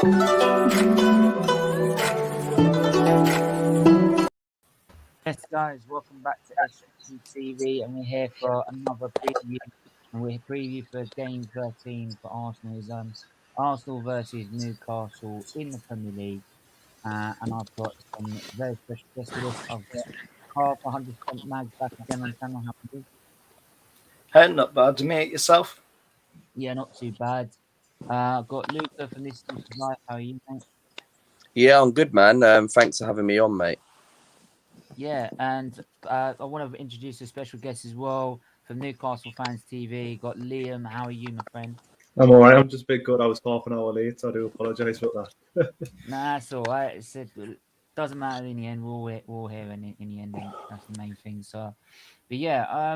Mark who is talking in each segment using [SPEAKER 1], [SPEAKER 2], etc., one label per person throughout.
[SPEAKER 1] Yes, guys, welcome back to SFeatleyTV, and we're here for another preview. And we're preview for game 13 for Arsenal's Arsenal versus Newcastle in the Premier League. And I've got some very special guests with us. I've got Carl for 100% Mag back again on channel. How are you?
[SPEAKER 2] Hey, not bad, mate. Yourself?
[SPEAKER 1] Yeah, not too bad. I've got Luca from This Is Life. How are you, mate?
[SPEAKER 3] Yeah, I'm good, man. Thanks for having me on, mate.
[SPEAKER 1] Yeah, and I want to introduce a special guest as well from Newcastle Fans TV. Got Liam. How are you, my friend?
[SPEAKER 4] I'm all right. I'm just a bit good. I was half an hour late, so I do apologise for that.
[SPEAKER 1] Nah, that's all right. It doesn't matter in the end. We're all here in the end. That's the main thing. So, but yeah,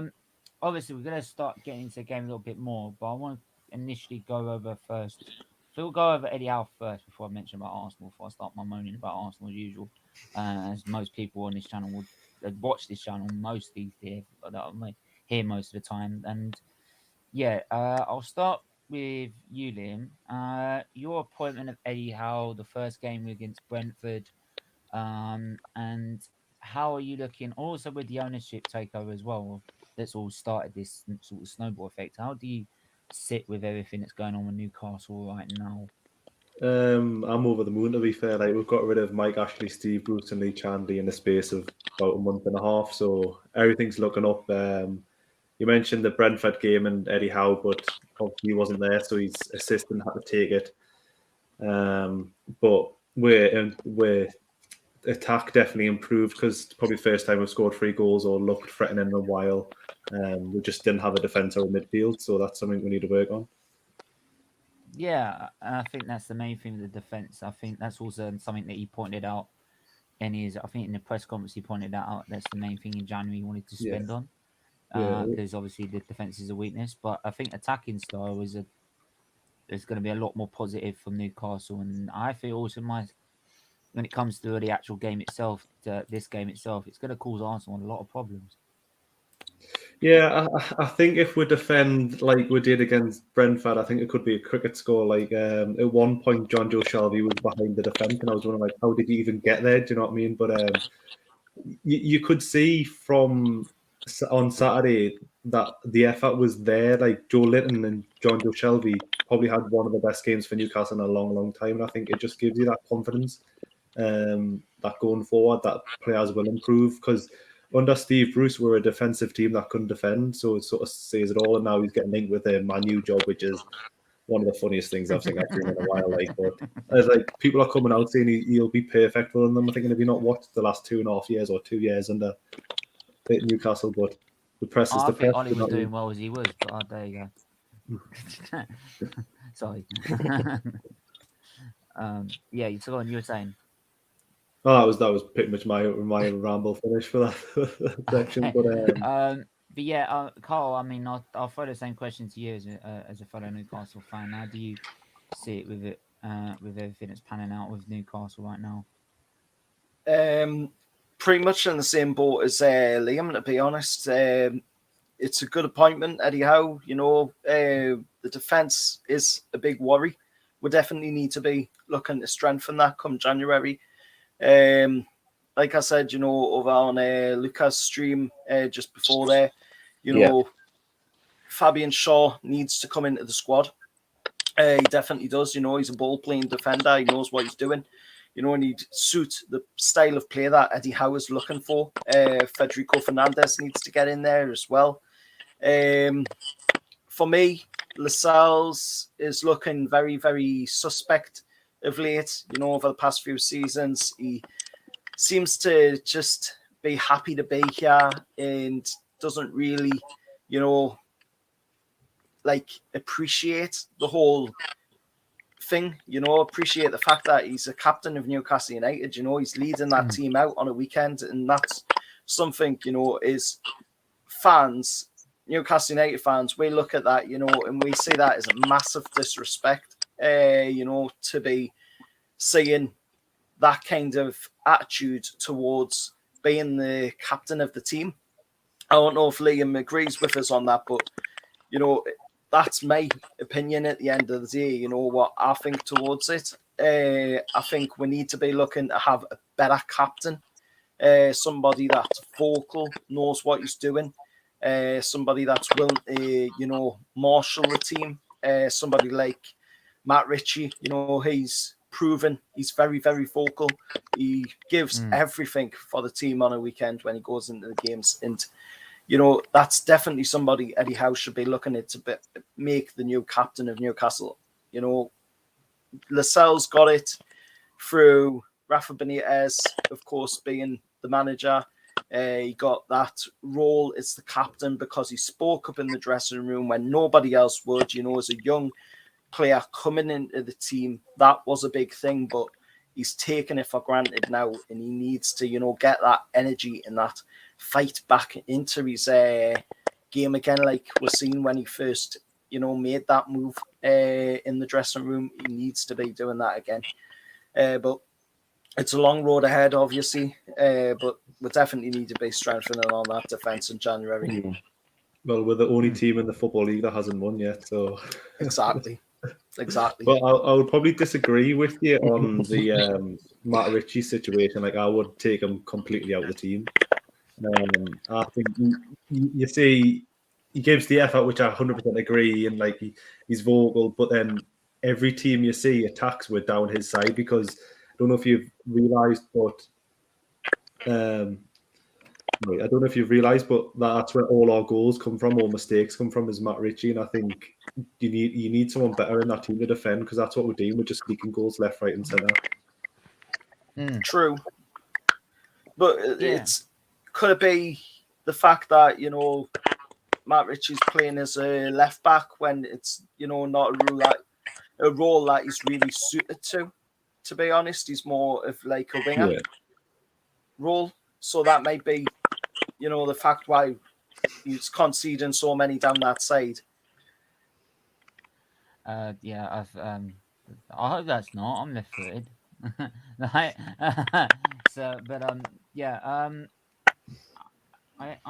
[SPEAKER 1] obviously we're gonna start getting into the game a little bit more. But I want to initially go over first. So we'll go over Eddie Howe first before I mention about Arsenal. Before I start my moaning about Arsenal as usual, as most people on this channel would watch this channel mostly here most of the time. And yeah, I'll start with you, Liam. Your appointment of Eddie Howe, the first game against Brentford, and how are you looking? Also with the ownership takeover as well, that's all started this sort of snowball effect. How do you sit with everything that's going on with Newcastle right now?
[SPEAKER 4] I'm over the moon, to be fair. Like, we've got rid of Mike Ashley, Steve Bruce, and Lee Chandley in the space of about a month and a half, so everything's looking up. You mentioned the Brentford game and Eddie Howe, but obviously he wasn't there, so his assistant had to take it. But we're attack definitely improved because probably the first time we've scored 3 goals or looked threatening in a while. We just didn't have a defence or a midfield, so that's something we need to work on.
[SPEAKER 1] Yeah, and I think that's the main thing with the defence. I think that's also something that he pointed out in his. I think in the press conference he pointed that out. That's the main thing in January he wanted to spend on. Because obviously the defence is a weakness, but I think attacking style is there's going to be a lot more positive from Newcastle, and I feel also when it comes to the actual game itself, this game itself, it's going to cause Arsenal a lot of problems.
[SPEAKER 4] Yeah, I think if we defend like we did against Brentford, I think it could be a cricket score. Like at one point, John Joe Shelby was behind the defence, and I was wondering, like, how did he even get there? Do you know what I mean? But you could see from on Saturday that the effort was there. Like Joe Litton and John Joe Shelby probably had one of the best games for Newcastle in a long, long time, and I think it just gives you that confidence that going forward that players will improve because under Steve Bruce, we're a defensive team that couldn't defend, so it sort of says it all. And now he's getting linked with my new job, which is one of the funniest things I've seen in a while. Like, but as like people are coming out saying he'll be perfect for them. I'm thinking, have you not watched the last 2.5 years or 2 years under Newcastle? But the press is the press.
[SPEAKER 1] I think Ollie was doing well as he was, but there you go. Sorry. Yeah, you were saying.
[SPEAKER 4] Oh, that was pretty much my ramble finish for that section.
[SPEAKER 1] But yeah, Carl, I mean, I'll throw the same question to you as a fellow Newcastle fan. How do you see it with everything that's panning out with Newcastle right now?
[SPEAKER 2] Pretty much in the same boat as Liam, to be honest. It's a good appointment, Eddie Howe. You know, the defence is a big worry. We definitely need to be looking to strengthen that come January. Like I said, you know, over on Lucas' stream just before there, you know, Fabian Shaw needs to come into the squad. He definitely does. You know, he's a ball-playing defender. He knows what he's doing. You know, and he'd suit the style of play that Eddie Howe is looking for. Federico Fernandez needs to get in there as well. For me, Lascelles is looking very, very suspect of late. You know, over the past few seasons, he seems to just be happy to be here and doesn't really, you know, like appreciate the whole thing, you know, appreciate the fact that he's a captain of Newcastle United. You know, he's leading that team out on a weekend, and that's something, you know, is fans, Newcastle United fans, we look at that, you know, and we see that as a massive disrespect, you know, to be seeing that kind of attitude towards being the captain of the team. I don't know if Liam agrees with us on that, but, you know, that's my opinion at the end of the day, you know, what I think towards it. I think we need to be looking to have a better captain, somebody that's vocal, knows what he's doing, somebody that's willing to, marshal the team, somebody like Matt Ritchie. He's proven he's very, very vocal. He gives everything for the team on a weekend when he goes into the games. And, that's definitely somebody Eddie Howe should be looking at to make the new captain of Newcastle. Lascelles got it through Rafa Benitez, of course, being the manager. He got that role as the captain because he spoke up in the dressing room when nobody else would. As a young player coming into the team, that was a big thing, but he's taken it for granted now, and he needs to, get that energy and that fight back into his game again, like we're seeing when he first, made that move in the dressing room. He needs to be doing that again. But it's a long road ahead, obviously, but we definitely need to be strengthening on that defence in January.
[SPEAKER 4] Well, we're the only team in the Football League that hasn't won yet, so...
[SPEAKER 2] Exactly.
[SPEAKER 4] Well, I would probably disagree with you on the Matt Ritchie situation. Like, I would take him completely out of the team. I think, you see, he gives the effort, which I 100% agree, and like he's vocal, but then every team you see attacks were down his side because I don't know if you've realised, but I don't know if you've realised, but that's where all our goals come from, all mistakes come from, is Matt Ritchie, and I think you need someone better in that team to defend because that's what we're doing. We're just leaking goals left, right, and centre.
[SPEAKER 2] True, but could it be the fact that Matt Ritchie's playing as a left back when it's not a role that he's really suited to? To be honest, he's more of like a winger role, so that might be the fact why he's conceding so many down that side.
[SPEAKER 1] I hope that's not. I'm left-footed. I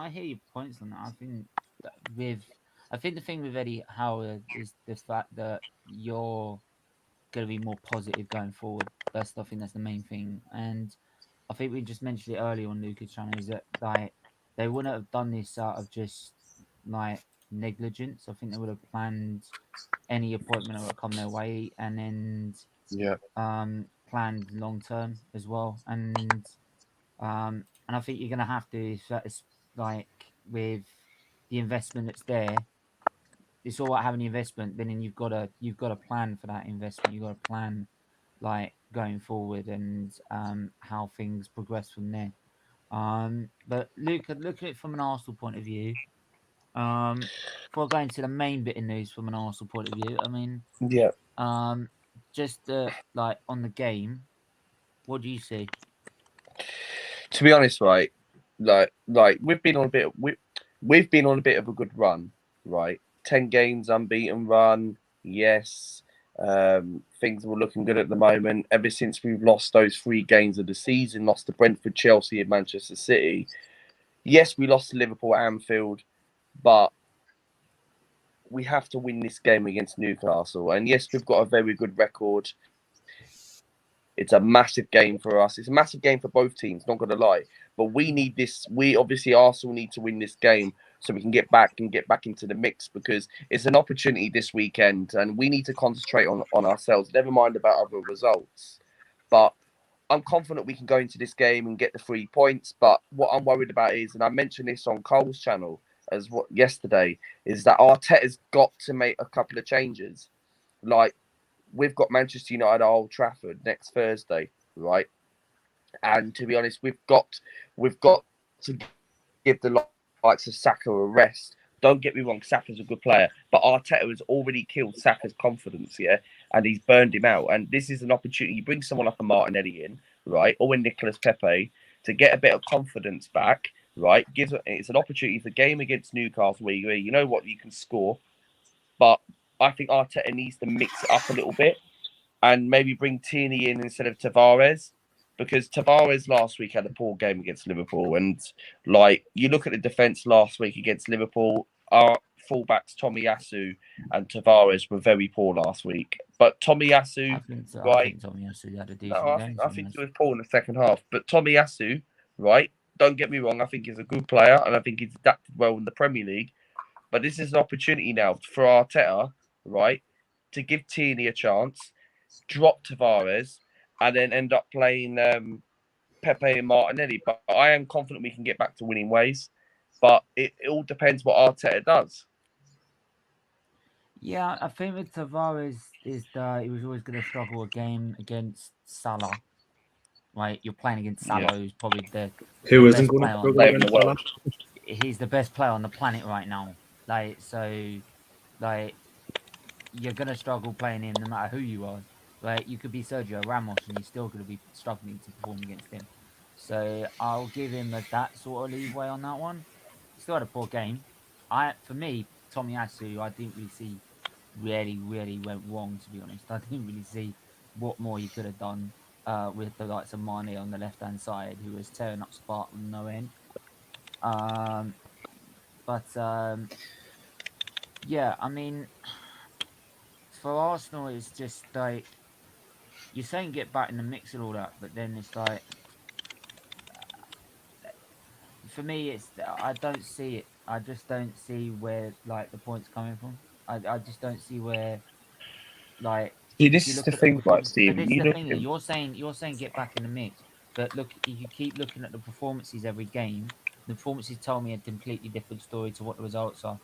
[SPEAKER 1] hear your points on that. I think the thing with Eddie Howe is the fact that you're going to be more positive going forward. I think that's the main thing. And I think we just mentioned it earlier on Lucas' channel, is that like they wouldn't have done this out of just like negligence. I think they would have planned any appointment that would come their way, and then planned long term as well. And I think you're gonna have to, like with the investment that's there. It's all about having the investment, but then you've got to plan for that investment. You've got to plan like going forward and how things progress from there. But look at it from an Arsenal point of view. Before going to the main bit of news from an Arsenal point of view, I mean, just like on the game, what do you see?
[SPEAKER 3] To be honest, right, like we've been on a bit of a good run, right? 10 games unbeaten run, yes. Things were looking good at the moment. Ever since we've lost those 3 games of the season, lost to Brentford, Chelsea, and Manchester City. Yes, we lost to Liverpool at Anfield, but we have to win this game against Newcastle. And yes, we've got a very good record. It's a massive game for us. It's a massive game for both teams, not going to lie. But we need this. We obviously Arsenal need to win this game so we can get back into the mix, because it's an opportunity this weekend and we need to concentrate on ourselves. Never mind about other results. But I'm confident we can go into this game and get the 3 points. But what I'm worried about is, and I mentioned this on Cole's channel yesterday, is that Arteta's got to make a couple of changes. Like, we've got Manchester United at Old Trafford next Thursday, right? And to be honest, we've got to give the likes of Saka a rest. Don't get me wrong, Saka's a good player, but Arteta has already killed Saka's confidence, and he's burned him out. And this is an opportunity. You bring someone like a Martinelli in, right, or Nicolas Pepe, to get a bit of confidence back, right? It's an opportunity for the game against Newcastle where you know what, you can score, but I think Arteta needs to mix it up a little bit and maybe bring Tierney in instead of Tavares, because Tavares last week had a poor game against Liverpool. And like, you look at the defence last week against Liverpool, our fullbacks Tomiyasu and Tavares were very poor last week. But
[SPEAKER 1] I
[SPEAKER 3] Tomiyasu,
[SPEAKER 1] think so. I
[SPEAKER 3] right?
[SPEAKER 1] think Tomiyasu had a
[SPEAKER 3] No,
[SPEAKER 1] decent game.
[SPEAKER 3] I think he was poor in the second half. But Tomiyasu, right? Don't get me wrong. I think he's a good player, and I think he's adapted well in the Premier League. But this is an opportunity now for Arteta, right, to give Tierney a chance, drop Tavares, and then end up playing Pepe and Martinelli. But I am confident we can get back to winning ways. But it all depends what Arteta does.
[SPEAKER 1] Yeah, I think with Tavares is that he was always going to struggle a game against Salah. Right, you're playing against
[SPEAKER 3] Yeah.
[SPEAKER 1] Salah, who's probably the
[SPEAKER 4] Who isn't
[SPEAKER 1] best
[SPEAKER 4] going
[SPEAKER 1] player
[SPEAKER 4] to
[SPEAKER 1] on
[SPEAKER 4] struggle
[SPEAKER 3] Player in
[SPEAKER 4] against
[SPEAKER 3] the world.
[SPEAKER 4] Salah?
[SPEAKER 1] he's the best player on the planet right now. Like, so, like, you're gonna struggle playing him no matter who you are. Like, you could be Sergio Ramos and you're still gonna be struggling to perform against him. So I'll give him that sort of leeway on that one. He still had a poor game. For me, Tomiyasu, I didn't really see really went wrong, to be honest. I didn't really see what more he could have done with the likes of Mane on the left hand side, who was tearing up Spartan no end. But yeah, I mean, for Arsenal, it's just like you're saying get back in the mix and all that, but then it's like for me, it's I don't see it. I just don't see where like the points coming from. I just don't see where like
[SPEAKER 3] See,
[SPEAKER 1] if
[SPEAKER 3] this
[SPEAKER 1] you
[SPEAKER 3] is
[SPEAKER 1] look
[SPEAKER 3] the
[SPEAKER 1] at the
[SPEAKER 3] thing, right,
[SPEAKER 1] performance. But
[SPEAKER 3] Stephen?
[SPEAKER 1] this is
[SPEAKER 3] You
[SPEAKER 1] the
[SPEAKER 3] look
[SPEAKER 1] thing
[SPEAKER 3] at
[SPEAKER 1] that
[SPEAKER 3] him.
[SPEAKER 1] you're saying get back in the mix. But look, if you keep looking at the performances every game, the performances tell me a completely different story to what the results are.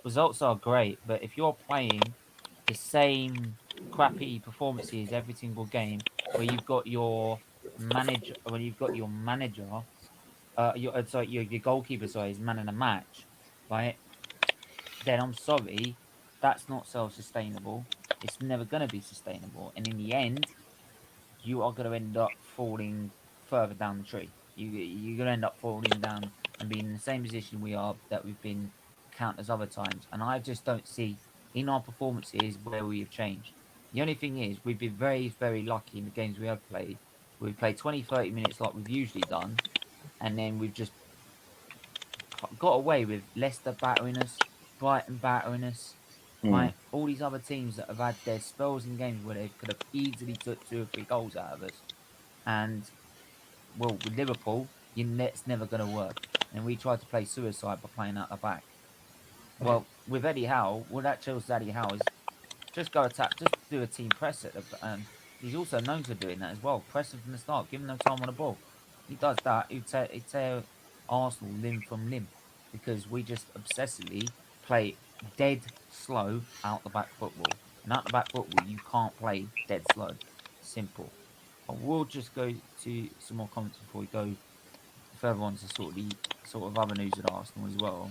[SPEAKER 1] Results are great, but if you're playing the same crappy performances every single game, where you've got your manager, your goalkeeper, sorry, is man in a match, right? Then I'm sorry, that's not self-sustainable. It's never going to be sustainable, and in the end, you are going to end up falling further down the tree. You're going to end up falling down and being in the same position we've been countless other times. And I just don't see in our performances where we have changed. The only thing is we've been very lucky in the games we have played. We've played 20, 30 minutes like we've usually done, and then we've just got away with Leicester battering us, Brighton battering us, right? All these other teams that have had their spells in games where they could have easily took 2 or 3 goals out of us. And well, with Liverpool, it's never going to work. And we tried to play suicide by playing out the back. Well, with Eddie Howe, what that tells Eddie Howe is just go attack, just do a team press at the. He's also known for doing that as well. Press him from the start, give him no time on the ball. He does that. He'd tear Arsenal limb from limb because we just obsessively play dead slow out the back football. And out the back football, you can't play dead slow. Simple. I will just go to some more comments before we go further on to sort of other news at Arsenal as well.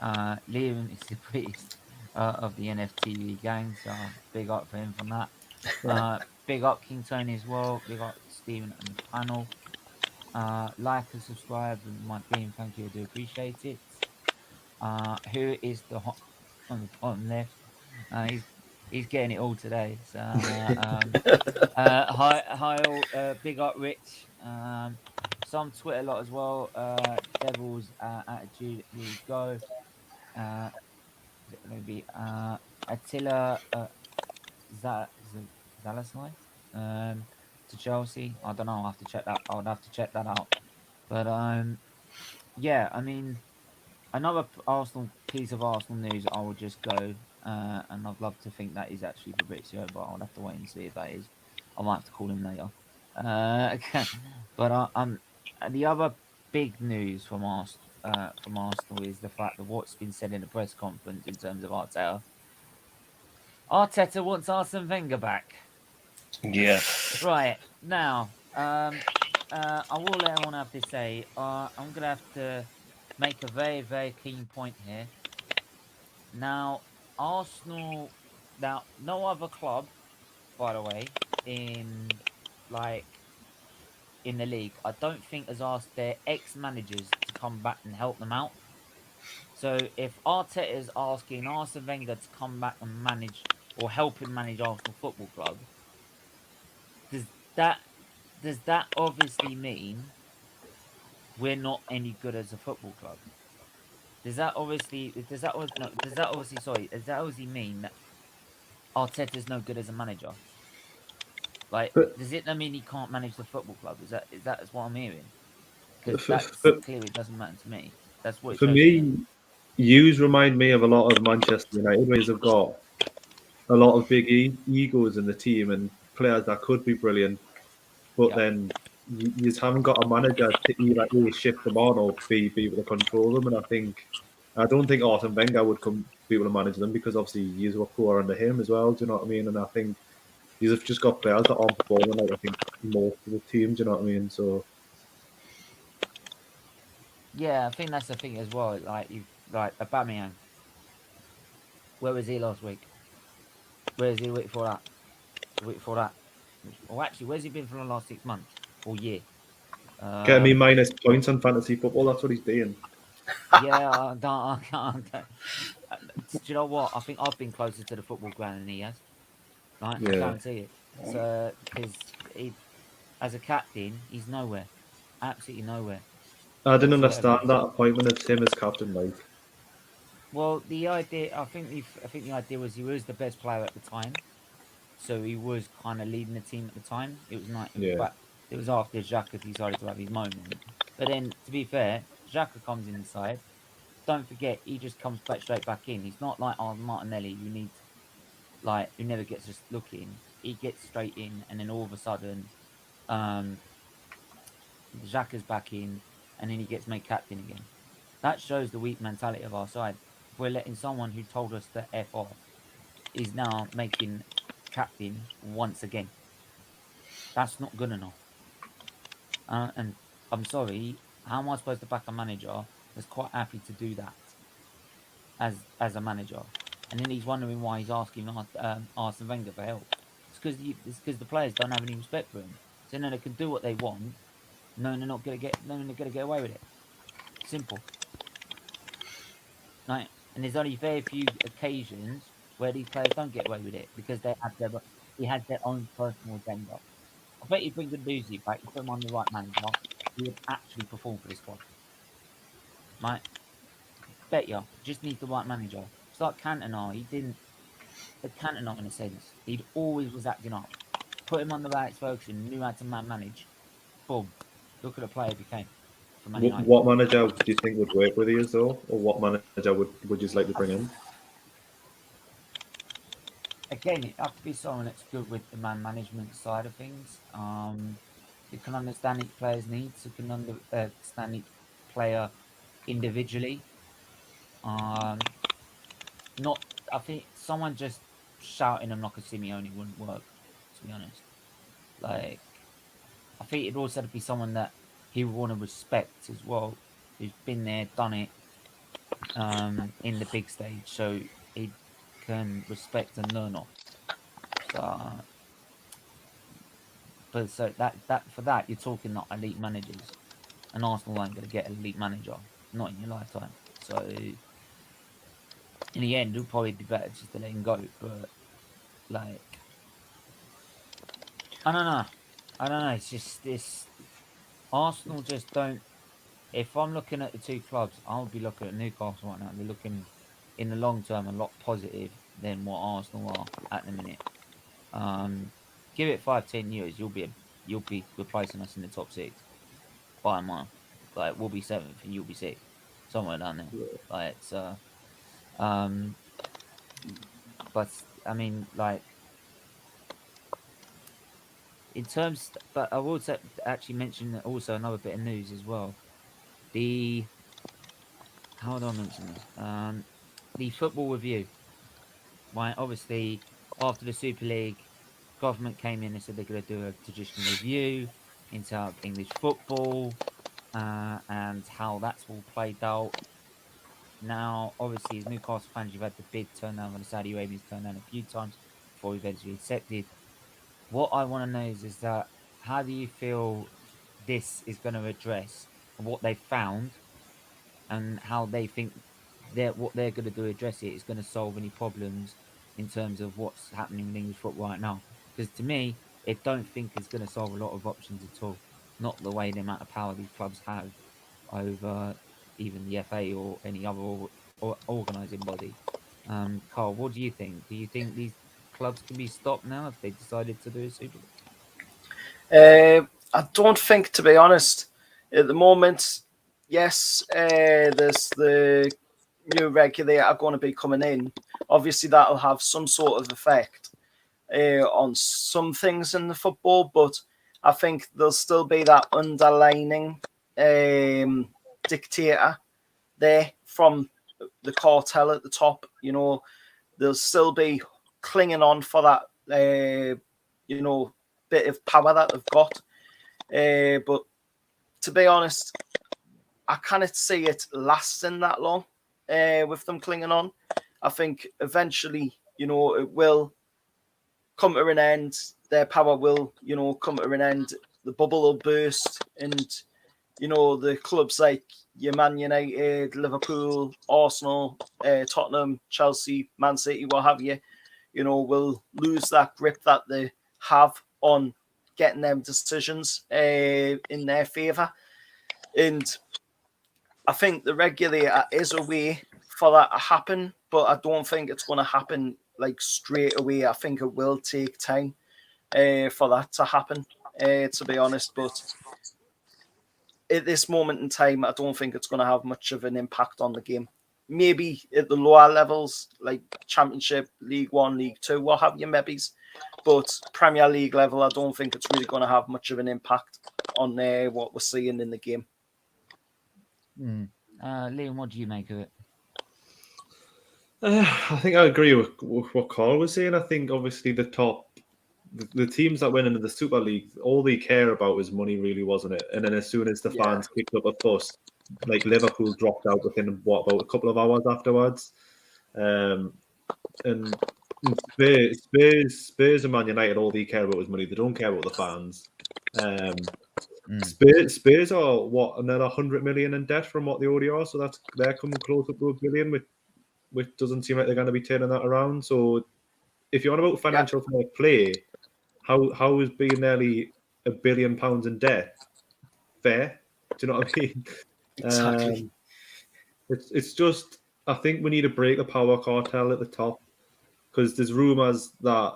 [SPEAKER 1] Liam is the priest of the NFTV gang, so big up for him from that. Big up King Tony as well. Big up Stephen and the panel. Like and subscribe and my being, thank you, I do appreciate it. Who is the hot on the bottom left? He's getting it all today. So hi all, big up Rich. Some Twitter a lot as well. Devil's attitude. Here we go. Is it going to be Attila Zalasai to Chelsea? I don't know. I'll have to check that. I would have to check that out. But yeah. I mean, another Arsenal piece of Arsenal news. I will just go, and I'd love to think that is actually Fabrizio, but I'll have to wait and see if that is. I might have to call him later. But the other big news from Arsenal is the fact that what's been said in the press conference in terms of Arteta. Arteta wants Arsene Wenger back.
[SPEAKER 3] Yeah.
[SPEAKER 1] Right now, I will let everyone have to say. I'm gonna have to make a very keen point here. Now, Arsenal. Now, no other club, by the way, in like in the league, I don't think has asked their ex-managers to come back and help them out. So if Arteta is asking Arsene Wenger to come back and manage or help him manage Arsenal Football Club, does that obviously mean we're not any good as a football club? Does that obviously mean that Arteta's no good as a manager? Like,
[SPEAKER 4] But
[SPEAKER 1] does it mean he can't manage the football club? Is that what I'm hearing? Because
[SPEAKER 4] for,
[SPEAKER 1] that's
[SPEAKER 4] for,
[SPEAKER 1] clearly doesn't matter to me. That's what it
[SPEAKER 4] for
[SPEAKER 1] shows to me.
[SPEAKER 4] me, yous remind me of a lot of Manchester United, where have got a lot of big egos in the team and players that could be brilliant, but
[SPEAKER 1] Yeah.
[SPEAKER 4] then you just haven't got a manager to either A, shift them on, or B, be able to control them. And I don't think Arsene Wenger would come be able to manage them, because obviously he's were poor under him as well. Do you know what I mean? And I think you've just got players that aren't performing like I think most of the team. Do you know what I mean? So
[SPEAKER 1] Yeah, I think that's the thing as well. Like Aubameyang. Where was he last week? Where is he the week before that? The week before that? Or actually, where's he been for the last 6 months or year?
[SPEAKER 4] getting me
[SPEAKER 1] Um,
[SPEAKER 4] minus points on fantasy football, that's what he's doing.
[SPEAKER 1] yeah, I can't. Do you know what? I think I've been closer to the football ground than he has. Right, I
[SPEAKER 4] Yeah.
[SPEAKER 1] guarantee it. So because he, as a captain, he's nowhere, absolutely nowhere
[SPEAKER 4] I didn't
[SPEAKER 1] whatsoever.
[SPEAKER 4] understand that appointment of him as captain. Like,
[SPEAKER 1] Well, the idea, I think the idea was he was the best player at the time, so he was kind of leading the team at the time. It was not,
[SPEAKER 4] yeah,
[SPEAKER 1] but it was after Xhaka decided to have his moment. But then, to be fair, Xhaka comes in the side. Don't forget, he just comes back straight back in. He's not like Martinelli, who needs who never gets just looking. He gets straight in, and then all of a sudden, um, Xhaka's back in, and then he gets made captain again. That shows the weak mentality of our side. If we're letting someone who told us to F off is now making captain once again, that's not good enough. And I'm sorry, how am I supposed to back a manager that's quite happy to do that as a manager? And then he's wondering why he's asking Arsene Wenger for help. It's because the players don't have any respect for him. So no, they can do what they want. No, they're not gonna get. No, they're gonna get away with it. Simple. Right? And there's only very few occasions where these players don't get away with it because he had their own personal agenda. I bet you bring the Newsy back, you put him on the right manager, he would actually perform for this squad. Right? Bet you. Just needs the right manager. It's like Cantona. He didn't. But Cantona, in a sense, he always was acting up. Put him on the Alex Ferguson, knew how to manage. Boom. Look at the player he became for Man United.
[SPEAKER 4] what manager do you think would work with you though, or what manager would you like to bring in?
[SPEAKER 1] Again, it has to be someone that's good with the man management side of things. Who can understand each player's needs, who can understand each player individually. Not, I think someone just shouting them like a Simeone wouldn't work. To be honest, like I think it'd also have to be someone that he would want to respect as well, who's been there, done it, in the big stage, so he can respect and learn off. So, but so that for that you're talking not elite managers, and Arsenal aren't going to get an elite manager, not in your lifetime. So in the end, it'll probably be better just to let him go. But like, I don't know, I don't know. It's just this Arsenal just don't. If I'm looking at the two clubs, I'll be looking at Newcastle right now. They're looking in the long term a lot positive than what Arsenal are at the minute. Um, Give it 5-10 years, you'll be replacing us in the top six by a mile. Like we'll be seventh and you'll be sixth, somewhere down there. Like so, um, but I mean, like in terms, but I will actually mention also another bit of news as well. The How do I mention this? The football review. Right, obviously after the Super League, government came in and said they're going to do a traditional review into English football and how that's all played out. Now, obviously, as Newcastle fans, you've had the bid turned down, and the Saudi Arabians turned down a few times before we eventually accepted. What I want to know is that how do you feel this is going to address what they found and how they think what they're going to do to address it is going to solve any problems in terms of what's happening in English football right now? Because to me, it don't think it's going to solve a lot of options at all. Not the way the amount of power these clubs have over even the FA or any other organising body. Carl, what do you think? Do you think clubs can be stopped now if they decided to do a Super League?
[SPEAKER 2] I don't think, to be honest, at the moment, yes, there's the new regulator going to be coming in. Obviously, that'll have some sort of effect on some things in the football, but I think there'll still be that underlining dictator there from the cartel at the top. You know, they'll still be clinging on for that, you know, bit of power that they've got. But to be honest, I cannot see it lasting that long with them clinging on. I think eventually, you know, it will come to an end. Their power will, you know, come to an end. The bubble will burst, and you know, the clubs like your Man United, Liverpool, Arsenal, Tottenham, Chelsea, Man City, what have you, you know, will lose that grip that they have on getting them decisions in their favour. And I think the regulator is a way for that to happen, but I don't think it's going to happen like straight away. I think it will take time for that to happen, to be honest. But at this moment in time, I don't think it's going to have much of an impact on the game. Maybe at the lower levels, like Championship, League One, League Two, what have you, maybe. But Premier League level, I don't think it's really going to have much of an impact on what we're seeing in the game.
[SPEAKER 1] Liam, what do you make of it?
[SPEAKER 4] I think I agree with what Carl was saying. I think obviously the teams that went into the Super League, all they care about is money, really, wasn't it? And then as soon as the fans kicked up a fuss, like Liverpool dropped out within about a couple of hours afterwards, and Spurs and Man United, all they care about is money. They don't care about the fans. Spurs are another 100 million in debt from what they already are, so they're coming close up to $1 billion, which doesn't seem like they're going to be turning that around. So if you're on about financial fair play, how is being nearly £1 billion in debt fair? Do you know what I mean?
[SPEAKER 2] Exactly.
[SPEAKER 4] It's just, I think we need to break the power cartel at the top, because there's rumours that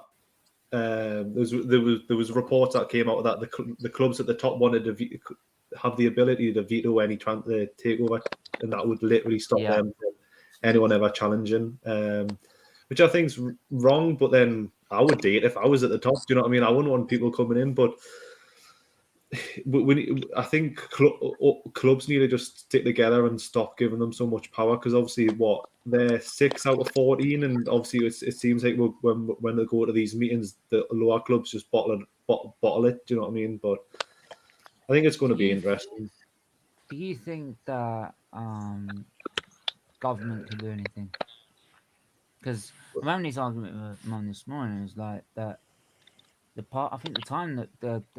[SPEAKER 4] there was reports that came out that the clubs at the top wanted to have the ability to veto any takeover, and that would literally stop them from anyone ever challenging, which I think's wrong. But then I would do it if I was at the top. Do you know what I mean? I wouldn't want people coming in, but I think clubs need to just stick together and stop giving them so much power, because obviously they're 6 out of 14, and obviously it seems like when they go to these meetings, the lower clubs just bottle it. Do you know what I mean? But I think it's going to be interesting.
[SPEAKER 1] Do you think that government can do anything? Because I'm having this argument with Mum this morning. Is like that. I think the time that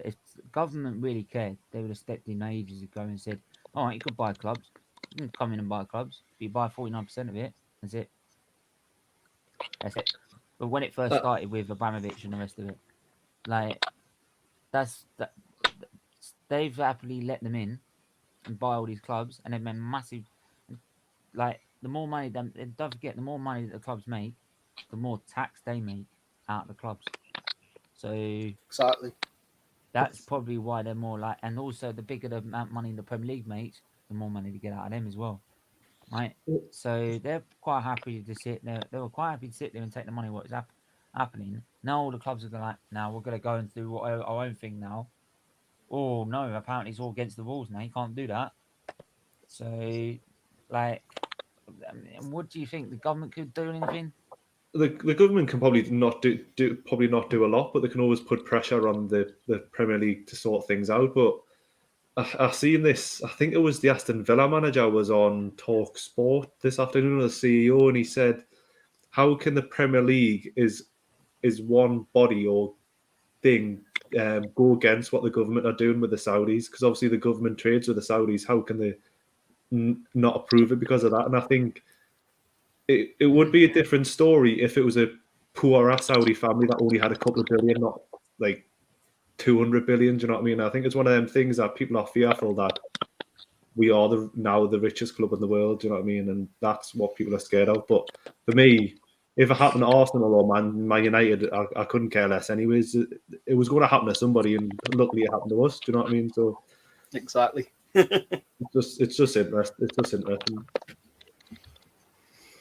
[SPEAKER 1] if the government really cared, they would have stepped in ages ago and said, "All right, you could buy clubs. You can come in and buy clubs. But you buy 49% of it. That's it. That's it." But when it first started with Abramovich and the rest of it, like they've happily let them in and buy all these clubs, and they've made massive. Like the more money, don't forget, the more money that the clubs make, the more tax they make out of the clubs. So
[SPEAKER 2] exactly,
[SPEAKER 1] that's probably why they're more like, and also the bigger the amount of money the Premier League makes, the more money they get out of them as well, right? So they're quite happy to sit there. They were quite happy to sit there and take the money. What's happening now? All the clubs are like, now we're going to go and do our own thing now. Oh no! Apparently it's all against the rules now. You can't do that. So, like, what do you think? The government could do anything?
[SPEAKER 4] The government can probably not do a lot, but they can always put pressure on the Premier League to sort things out. But I seen this. I think it was the Aston Villa manager was on Talk Sport this afternoon, the CEO, and he said, "How can the Premier League is one body or thing go against what the government are doing with the Saudis? Because obviously the government trades with the Saudis. How can they not approve it because of that?" And I think it would be a different story if it was a poor Saudi family that only had a couple of billion, not like 200 billion. Do you know what I mean? I think it's one of them things that people are fearful that we are now the richest club in the world. Do you know what I mean? And that's what people are scared of. But for me, if it happened to Arsenal or Man United, I couldn't care less. Anyways, it was going to happen to somebody, and luckily it happened to us. Do you know what I mean? So
[SPEAKER 2] Exactly.
[SPEAKER 4] it's just interesting. It's just interesting.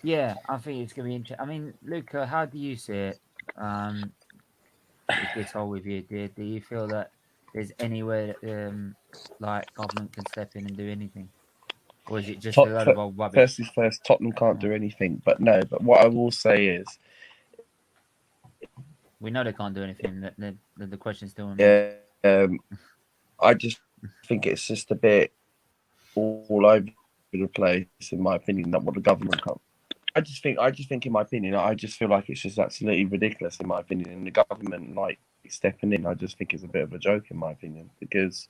[SPEAKER 1] Yeah, I think it's gonna be interesting. I mean, Luca, how do you see it? With this whole review, do you feel that there's anywhere like government can step in and do anything, or is it just a load of old rubbish?
[SPEAKER 3] First is first. Tottenham can't do anything, but no. But what I will say is,
[SPEAKER 1] We know they can't do anything. The question still
[SPEAKER 3] remains. I just think it's just a bit all over the place, in my opinion. That what the government can't. I just think, in my opinion, I just feel like it's just absolutely ridiculous, in my opinion. And the government, like, stepping in, I just think is a bit of a joke, in my opinion, because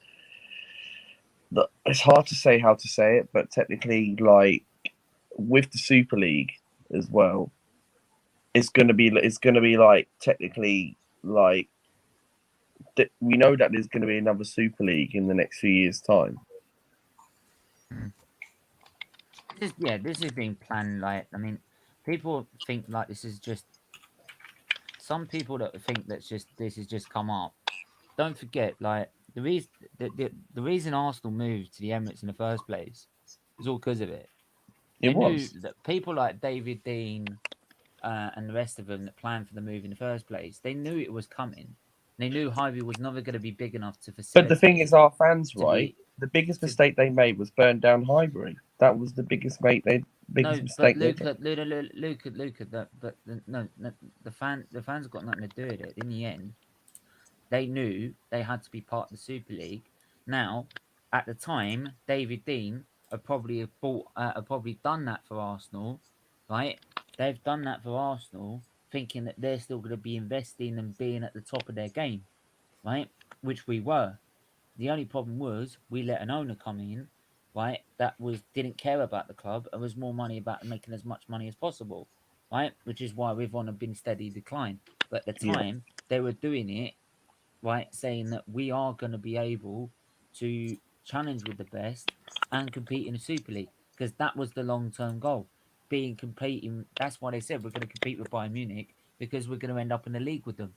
[SPEAKER 3] it's hard to say how to say it, but technically, like, with the Super League as well, it's gonna be like technically like we know that there's gonna be another Super League in the next few years' time.
[SPEAKER 1] This is being planned. Like, I mean, people think like this is just some people that think this has just come up. Don't forget, like the reason Arsenal moved to the Emirates in the first place was all because of it. They knew that people like David Dean and the rest of them that planned for the move in the first place, they knew it was coming. They knew Highview was never going to be big enough to facilitate.
[SPEAKER 3] But the thing is, our fans, right? The biggest mistake they made was burn down Highbury. That was the biggest mistake.
[SPEAKER 1] Luca, the fans got nothing to do with it. In the end, they knew they had to be part of the Super League. Now, at the time, David Dean had probably done that for Arsenal, right? They've done that for Arsenal, thinking that they're still going to be investing and being at the top of their game, right? Which we were. The only problem was we let an owner come in, right? That didn't care about the club and was more money about making as much money as possible, right? Which is why we've on a been steady decline. But at the time, they were doing it, right? Saying that we are going to be able to challenge with the best and compete in the Super League, because that was the long-term goal. Competing. That's why they said we're going to compete with Bayern Munich, because we're going to end up in the league with them.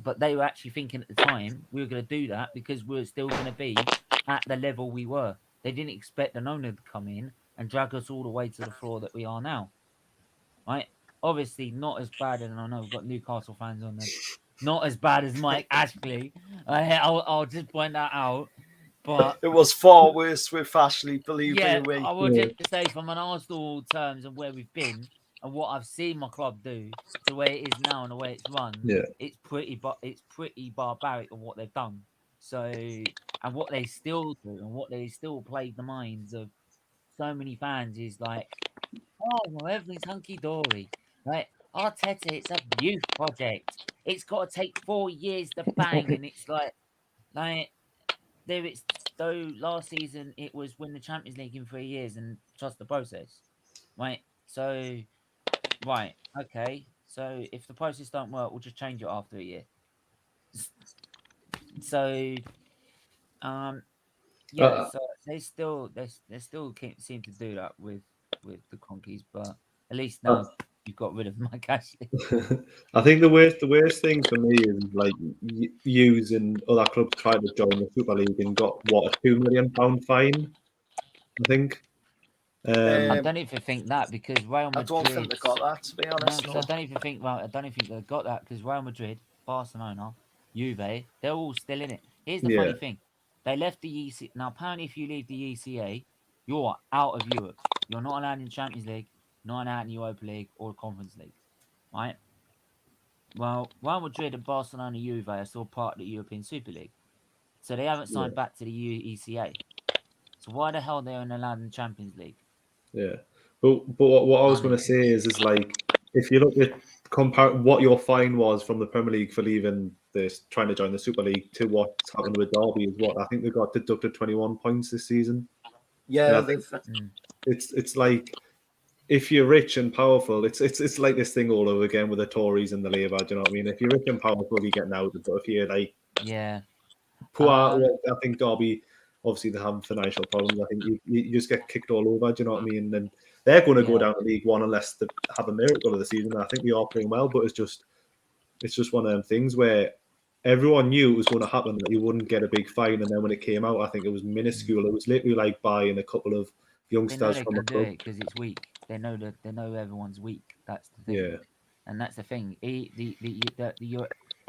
[SPEAKER 1] But they were actually thinking at the time we were going to do that because we were still going to be at the level we were. They didn't expect an owner to come in and drag us all the way to the floor that we are now, right? Obviously not as bad, and I know we've got Newcastle fans on there. Not as bad as Mike Ashley. I'll just point that out. But
[SPEAKER 2] it was far worse with Ashley, believe me.
[SPEAKER 1] I will just say, from an Arsenal terms and where we've been and what I've seen my club do to where it is now and the way it's run, it's pretty barbaric of what they've done. So, and what they still do and what they still plague the minds of so many fans is like, oh, well, everything's hunky dory, right? Arteta, it's a youth project. It's got to take 4 years to bang, and it's like there it's though last season it was win the Champions League in 3 years and trust the process, right? So, right, okay. So if the process don't work, we'll just change it after a year. So, so they still seem to do that with the Conkeys, but at least now you've got rid of Mike Ashley.
[SPEAKER 4] I think the worst thing for me is like yous and other clubs tried to join the Super League and got a £2 million fine. I think.
[SPEAKER 1] I don't even think that, because Real Madrid.
[SPEAKER 2] I don't think they got that, to be honest.
[SPEAKER 1] No. I don't even think. Well, I don't even think they got that, because Real Madrid, Barcelona, Juve, they're all still in it. Here's the funny thing: they left the EC. Now, apparently, if you leave the ECA, you're out of Europe. You're not allowed in the Champions League, not allowed in the Europa League or the Conference League, right? Well, Real Madrid and Barcelona, Juve are still part of the European Super League, so they haven't signed back to the ECA. So why the hell they're allowed in the Champions League?
[SPEAKER 4] Yeah, but what I was going to say is like, if you look at compare what your fine was from the Premier League for leaving this, trying to join the Super League, to what's happened with Derby, is what I think they got deducted 21 points this season.
[SPEAKER 2] Yeah,
[SPEAKER 4] it's like, if you're rich and powerful, it's like this thing all over again with the Tories and the Labour. Do you know what I mean? If you're rich and powerful, you're getting out. But if you're like poor, I think Derby, obviously they have financial problems. I think you just get kicked all over. Do you know what I mean? And they're going to go
[SPEAKER 1] Yeah.
[SPEAKER 4] down to League One unless they have a miracle of the season. And I think they are playing well, but it's just one of them things where everyone knew it was going to happen, that you wouldn't get a big fine. And then when it came out, I think it was minuscule. It was literally like buying a couple of
[SPEAKER 1] They know
[SPEAKER 4] youngsters
[SPEAKER 1] they
[SPEAKER 4] from a
[SPEAKER 1] can do
[SPEAKER 4] club.
[SPEAKER 1] it because it's weak. They know everyone's weak. That's the thing.
[SPEAKER 4] Yeah.
[SPEAKER 1] And that's the thing. The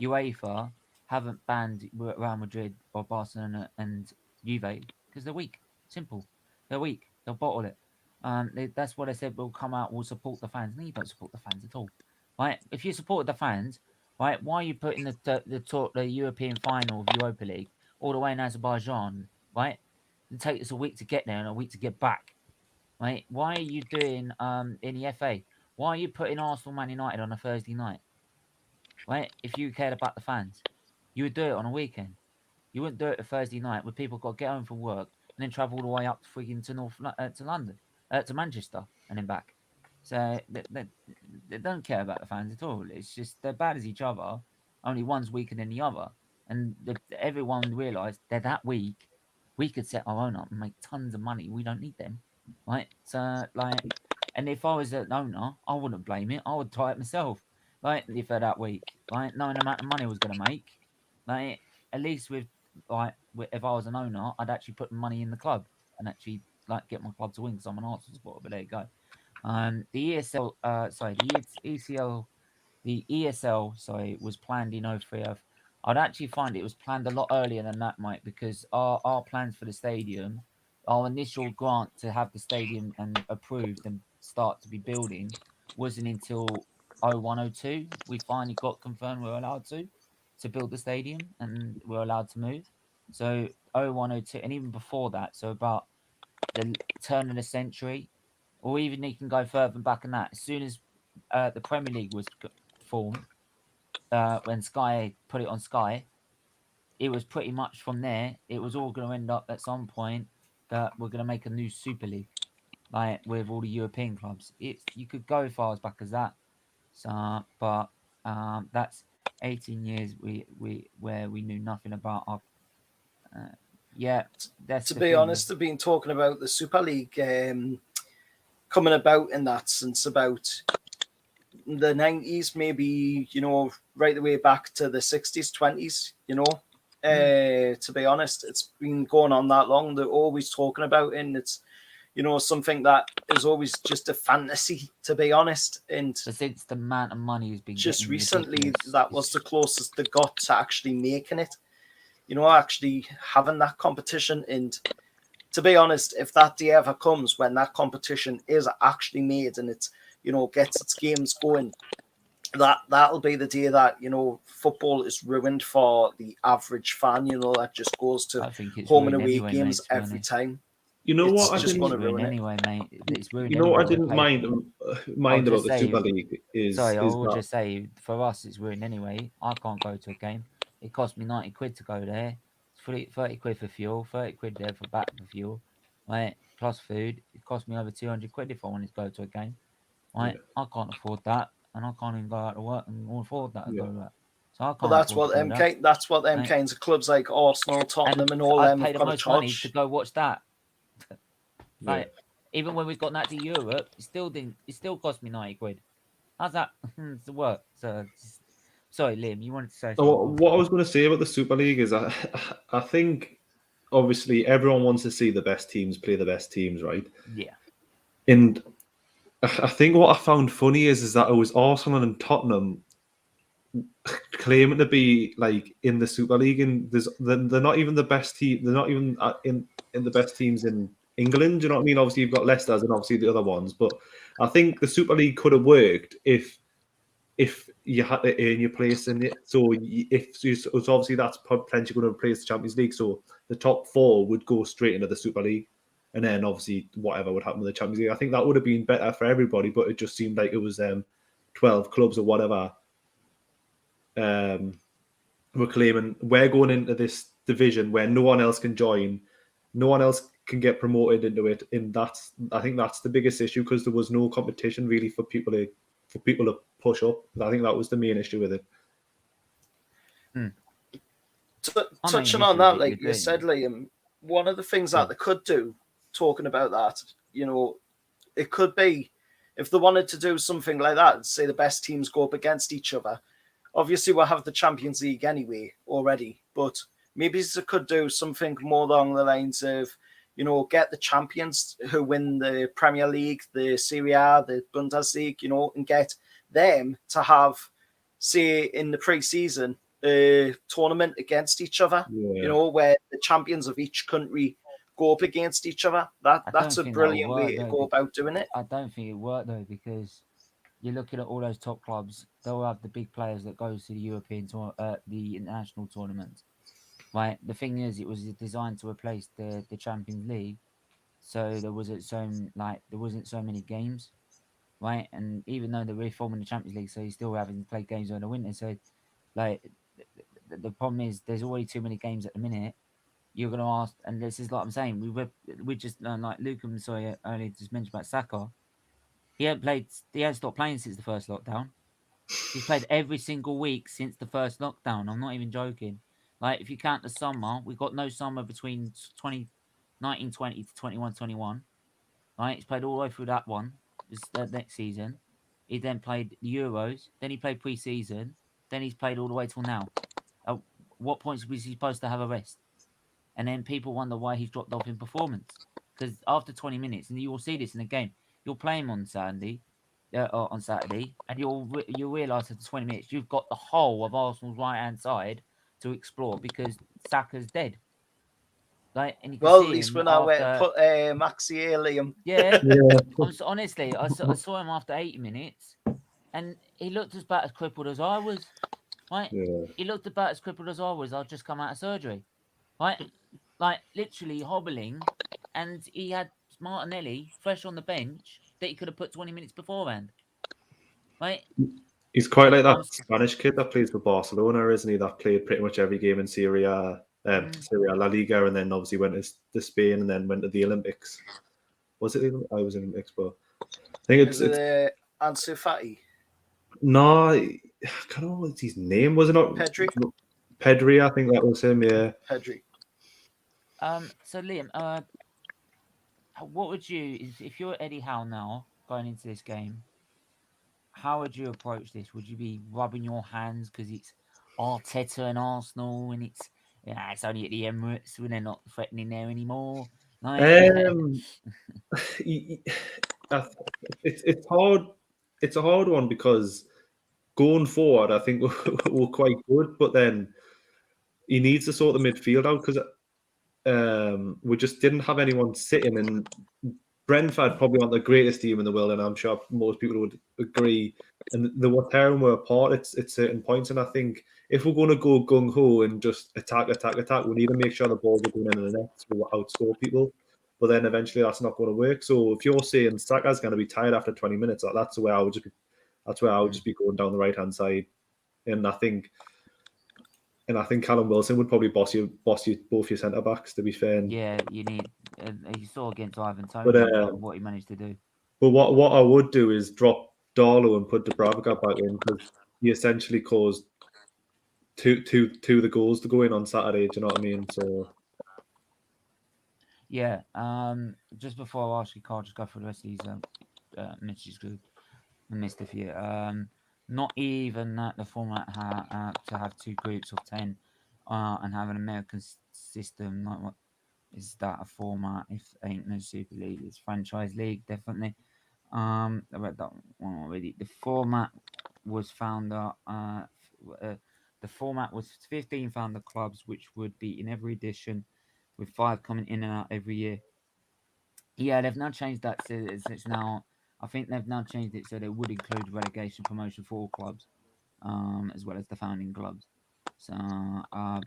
[SPEAKER 1] UEFA haven't banned Real Madrid or Barcelona and Juve because they're weak. Simple. They're weak. They'll bottle it. That's what I said. We'll come out. We'll support the fans. No, you don't support the fans at all, right? If you support the fans, right, why are you putting the European final of Europa League all the way in Azerbaijan, right? It takes us a week to get there and a week to get back, right? Why are you doing in the FA? Why are you putting Arsenal Man United on a Thursday night? Right? If you cared about the fans, you would do it on a weekend. You wouldn't do it a Thursday night where people got to get home from work and then travel all the way up frigging to London, to Manchester, and then back. So they don't care about the fans at all. It's just they're bad as each other. Only one's weaker than the other, and everyone realised they're that weak. We could set our own up and make tons of money. We don't need them, right? So and if I was an owner, I wouldn't blame it. I would try it myself. Like if they're that weak, right? Knowing the amount of money I was going to make, like at least with if I was an owner, I'd actually put money in the club and actually get my club to win because I'm an Arsenal supporter. But there you go. The ESL, the ESL, sorry, was planned in 03. I'd actually find it was planned a lot earlier than that, Mike, because our plans for the stadium, our initial grant to have the stadium and approved and start to be building wasn't until 0102. We finally got confirmed we were allowed to build the stadium and we're allowed to move. So 0102, and even before that, so about the turn of the century, or even you can go further back than that. As soon as the Premier League was formed, when Sky put it on Sky, it was pretty much from there. It was all going to end up at some point that we're going to make a new Super League, like with all the European clubs. You could go as far as back as that. So, but that's 18 years where we knew nothing about our. Yeah, that's
[SPEAKER 2] to
[SPEAKER 1] the
[SPEAKER 2] be
[SPEAKER 1] thing.
[SPEAKER 2] honest, they've been talking about the Super League coming about in that since about the 90s, maybe, right the way back to the 60s, 20s, to be honest, it's been going on that long. They're always talking about it, and it's, something that is always just a fantasy, to be honest. And
[SPEAKER 1] but since the amount of money has been
[SPEAKER 2] just recently,
[SPEAKER 1] ridiculous,
[SPEAKER 2] that was the closest they got to actually making it, actually having that competition. And to be honest, if that day ever comes when that competition is actually made and it's, gets its games going, that'll be the day that, football is ruined for the average fan, that just goes to home and away
[SPEAKER 1] anyway,
[SPEAKER 2] games
[SPEAKER 1] mate,
[SPEAKER 2] every time.
[SPEAKER 4] You know what?
[SPEAKER 2] I just want to ruin it
[SPEAKER 1] anyway, mate. It's ruined.
[SPEAKER 4] You know what I
[SPEAKER 1] anyway.
[SPEAKER 4] didn't mind about the Super League is.
[SPEAKER 1] Sorry, I will
[SPEAKER 4] that...
[SPEAKER 1] just say for us it's ruined anyway. I can't go to a game. It cost me 90 quid to go there. 30 quid for fuel, 30 quid there for back for fuel, right? Plus food. It cost me over 200 quid if I wanted to go to a game, right? Yeah. I can't afford that, and I can't even go out to work and afford that.
[SPEAKER 4] Yeah.
[SPEAKER 1] Go to work. So I can't.
[SPEAKER 2] But that's what them kinds of clubs like Arsenal, Tottenham, and all them have got to charge.
[SPEAKER 1] Money to go watch that. Like, even when we've gotten that to Europe, it still cost me 90 quid. How's that to work? So, sorry, Liam, you wanted to say something.
[SPEAKER 4] What I was going to say about the Super League is I think obviously everyone wants to see the best teams play the best teams, right?
[SPEAKER 1] Yeah.
[SPEAKER 4] And I think what I found funny is that it was Arsenal and Tottenham claiming to be like in the Super League, and they're not even the best team. They're not even in the best teams in England. Do you know what I mean? Obviously, you've got Leicester's and obviously the other ones, but I think the Super League could have worked if you had to earn your place in it. So obviously that's potentially going to replace the Champions League. So the top 4 would go straight into the Super League, and then obviously whatever would happen with the Champions League. I think that would have been better for everybody, but it just seemed like it was 12 clubs or whatever. We're claiming we're going into this division where no one else can join, no one else can get promoted into it, and I think that's the biggest issue, because there was no competition really for people to push up. I think that was the main issue with it.
[SPEAKER 2] Touching on that, like you said, Liam, one of the things that they could do, talking about that, it could be if they wanted to do something like that, say the best teams go up against each other. Obviously, we'll have the Champions League anyway already, but maybe they could do something more along the lines of, get the champions who win the Premier League, the Serie A, the Bundesliga, and get them to have, say, in the pre-season, a tournament against each other, where the champions of each country go up against each other. That's a brilliant way to go about doing it.
[SPEAKER 1] I don't think it worked though, because you're looking at all those top clubs. They'll have the big players that goes to the European tour, the international tournaments. Right. The thing is, it was designed to replace the Champions League, so there wasn't so many games, right? And even though they're reforming the Champions League, so you're still having to play games in the winter. So, like, the problem is there's already too many games at the minute. You're going to ask, and this is like I'm saying, we just like Luke and Sawyer earlier just mentioned about Saka. He hadn't stopped playing since the first lockdown. He's played every single week since the first lockdown. I'm not even joking. Like, if you count the summer, we got no summer between 1920 to 21-21. Right? He's played all the way through that one. This next season. He then played the Euros. Then he played pre-season. Then he's played all the way till now. At what points was he supposed to have a rest? And then people wonder why he's dropped off in performance. Because after 20 minutes, and you will see this in the game, you'll play him on Saturday, and you'll realise after 20 minutes you've got the whole of Arsenal's right-hand side to explore because Saka's dead. Like, and you can
[SPEAKER 2] At least when I put Maxi Liam.
[SPEAKER 1] Yeah. Honestly, I saw him after 80 minutes, and he looked about as crippled as I was. Right?
[SPEAKER 4] Yeah.
[SPEAKER 1] He looked about as crippled as I was. I'd just come out of surgery. Right? Like, literally hobbling, and he had Martinelli fresh on the bench that he could have put 20 minutes beforehand. Right?
[SPEAKER 4] He's quite like that Spanish kid that plays for Barcelona, isn't he? That played pretty much every game in Serie A, La Liga, and then obviously went to Spain and then went to the Olympics. Was it? I was in Olympics, but I think it's
[SPEAKER 2] Ansu Fati.
[SPEAKER 4] No, I can't remember what his name was. It not Pedri? I think that was him. Yeah,
[SPEAKER 2] Pedri.
[SPEAKER 1] So Liam, what would you, if you're Eddie Howe now going into this game, how would you approach this? Would you be rubbing your hands because it's Arteta and Arsenal and it's only at the Emirates when they're not threatening there anymore? Like,
[SPEAKER 4] it's hard. It's a hard one because going forward, I think we're quite good, but then he needs to sort the midfield out because we just didn't have anyone sitting. And Brentford probably aren't the greatest team in the world, and I'm sure most people would agree. And they were tearing were apart at certain points. And I think if we're going to go gung ho and just attack, we need to make sure the balls are going in the net so we outscore people. But then eventually that's not going to work. So if you're saying Saka's going to be tired after 20 minutes, that's where I would just be going down the right hand side. And I think Callum Wilson would probably boss you both your centre backs. To be fair,
[SPEAKER 1] yeah, you need. You saw against Ivan Toney what he managed to do.
[SPEAKER 4] But what I would do is drop Darlow and put Dubravka back in because he essentially caused two of the goals to go in on Saturday. Do you know what I mean? So
[SPEAKER 1] yeah. Just before I ask you, Carl, just go through the rest of these messages because I missed a few. Not even that the format to have two groups of 10 and have an American system. Like, what is that a format? If ain't no Super League, it's franchise league definitely. I read that one already. The format was founder. The format was 15 founder clubs, which would be in every edition, with 5 coming in and out every year. Yeah, they've now changed that. So it's now. I think they've now changed it so they would include relegation promotion for all clubs, as well as the founding clubs. So,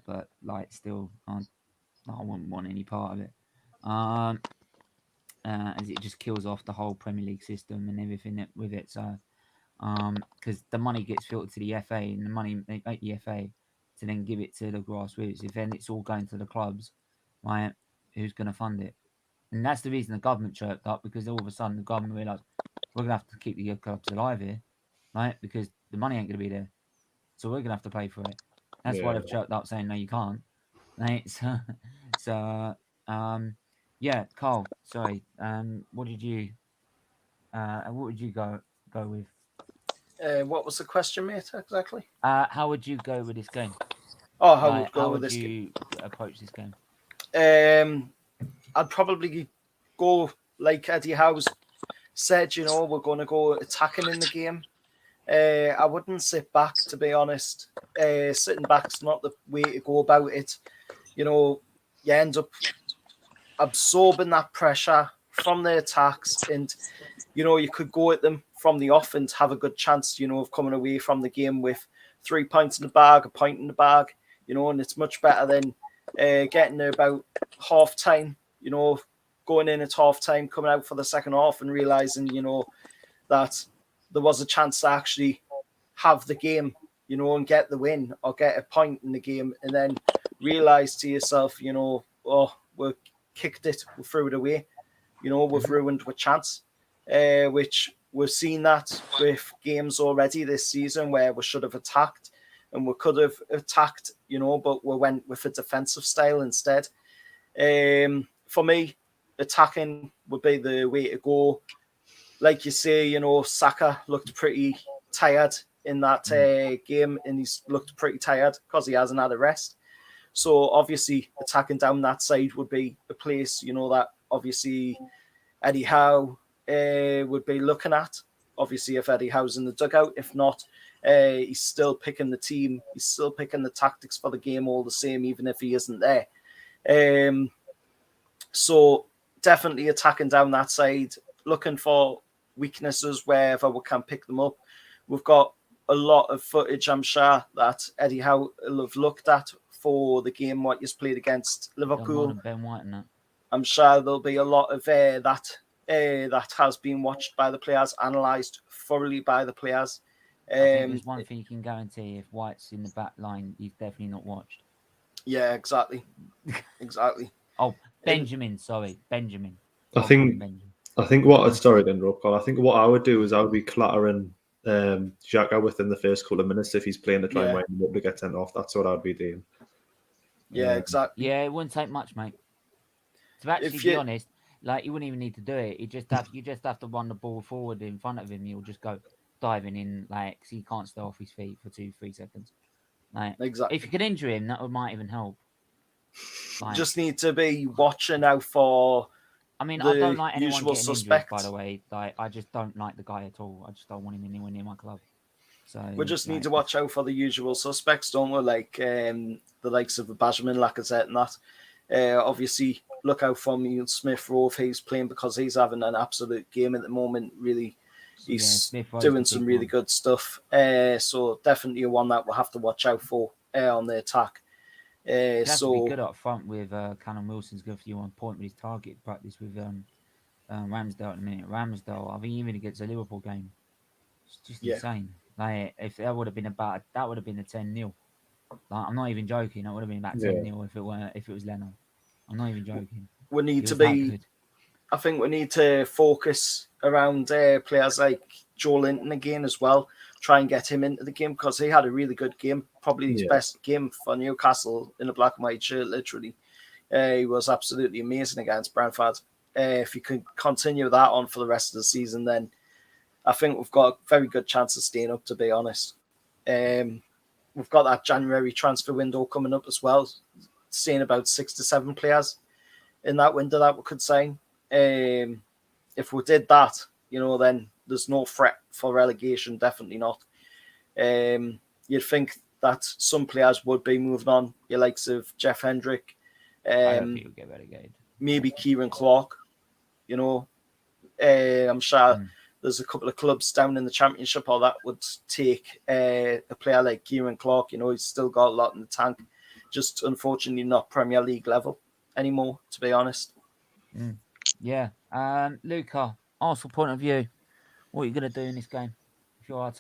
[SPEAKER 1] but like still, I wouldn't want any part of it. As it just kills off the whole Premier League system and everything with it. So, because the money gets filtered to the FA and the money they make the FA to then give it to the grassroots. If then it's all going to the clubs, right? Who's going to fund it? And that's the reason the government chirped up, because all of a sudden the government realised we're going to have to keep the clubs alive here, right? Because the money ain't going to be there. So we're going to have to pay for it. That's why they've chirped up saying, no, you can't. Right? So yeah, Carl, sorry. What did you And what would you go with?
[SPEAKER 2] What was the question, mate? Exactly.
[SPEAKER 1] How would you go with this game?
[SPEAKER 2] Oh, how
[SPEAKER 1] Like,
[SPEAKER 2] would go
[SPEAKER 1] how
[SPEAKER 2] with
[SPEAKER 1] would
[SPEAKER 2] this game?
[SPEAKER 1] you approach this game?
[SPEAKER 2] I'd probably go like Eddie Howe's said. You know, we're going to go attacking in the game. I wouldn't sit back, to be honest. Sitting back's not the way to go about it. You know, you end up absorbing that pressure from the attacks, and you know, you could go at them from the off and have a good chance, you know, of coming away from the game with 3 points in the bag, a point in the bag, you know, and it's much better than getting to about half time, you know, going in at half time, coming out for the second half and realizing, you know, that there was a chance to actually have the game, you know, and get the win or get a point in the game, and then realize to yourself, you know, oh, we kicked it, we threw it away, you know, we've ruined a chance, which we've seen that with games already this season where we should have attacked and we could have attacked, you know, but we went with a defensive style instead. For me, attacking would be the way to go. Like you say, you know, Saka looked pretty tired in that game, and he's looked pretty tired because he hasn't had a rest. So obviously attacking down that side would be a place, you know, that obviously Eddie Howe would be looking at. Obviously, if Eddie Howe's in the dugout, if not, he's still picking the team. He's still picking the tactics for the game all the same, even if he isn't there. So definitely attacking down that side, looking for weaknesses wherever we can pick them up. We've got a lot of footage, I'm sure, that Eddie Howe will have looked at for the game what he's played against Liverpool.
[SPEAKER 1] Ben White and that.
[SPEAKER 2] I'm sure there'll be a lot of that has been watched by the players, analysed thoroughly by the players.
[SPEAKER 1] I think there's one thing you can guarantee: if White's in the back line, he's definitely not watched.
[SPEAKER 2] Yeah, exactly. Exactly.
[SPEAKER 1] Oh, Benjamin. Sorry, Benjamin.
[SPEAKER 4] I think what sorry then, Rob. I think what I would do is I would be clattering Xhaka within the first couple of minutes if he's playing to try and wind him up to get sent off. That's what I'd be doing.
[SPEAKER 2] Yeah, exactly.
[SPEAKER 1] Yeah, it wouldn't take much, mate. To actually be honest, like you wouldn't even need to do it. You just have to run the ball forward in front of him. He'll just go diving in, like, so he can't stay off his feet for 2-3 seconds. Like,
[SPEAKER 2] exactly.
[SPEAKER 1] If you could injure him, that might even help.
[SPEAKER 2] Like, just need to be watching out for.
[SPEAKER 1] I mean, I don't like anyone getting
[SPEAKER 2] suspects.
[SPEAKER 1] Injured, by the way. Like, I just don't like the guy at all. I just don't want him anywhere near my club. So
[SPEAKER 2] we just need to watch out for the usual suspects, don't we? Like the likes of Benjamin, Lacazette, and that. Obviously, look out for Neil Smith Rowe if he's playing, because he's having an absolute game at the moment. Really, he's doing some really good stuff. So definitely one that we'll have to watch out for on the attack.
[SPEAKER 1] So be good up front with Callum Wilson's good for you on point with his target practice with Ramsdale at the minute. Ramsdale, I think even against a Liverpool game, it's just insane. Like, if that would have been a 10-0. Like, I'm not even joking. That would have been about 10-0 if it was Leno. I'm not even joking.
[SPEAKER 2] We need to be. I think we need to focus around players like Joe Linton again as well. Try and get him into the game, because he had a really good game, probably his best game for Newcastle in a black and white shirt. Literally, he was absolutely amazing against Brentford. If you can continue that on for the rest of the season, then I think we've got a very good chance of staying up, to be honest. We've got that January transfer window coming up as well, seeing about 6 to 7 players in that window that we could sign. If we did that, you know, then there's no threat for relegation, definitely not. You'd think that some players would be moving on, your likes of Jeff Hendrick,
[SPEAKER 1] I don't think he'll get relegated.
[SPEAKER 3] Maybe Kieran Clark, you know. I'm sure there's a couple of clubs down in the Championship or that would take a player like Kieran Clark. You know, he's still got a lot in the tank. Just unfortunately not Premier League level anymore, to be honest.
[SPEAKER 1] Yeah. Luca, Arsenal point of view, what are you going to do in this game? If you're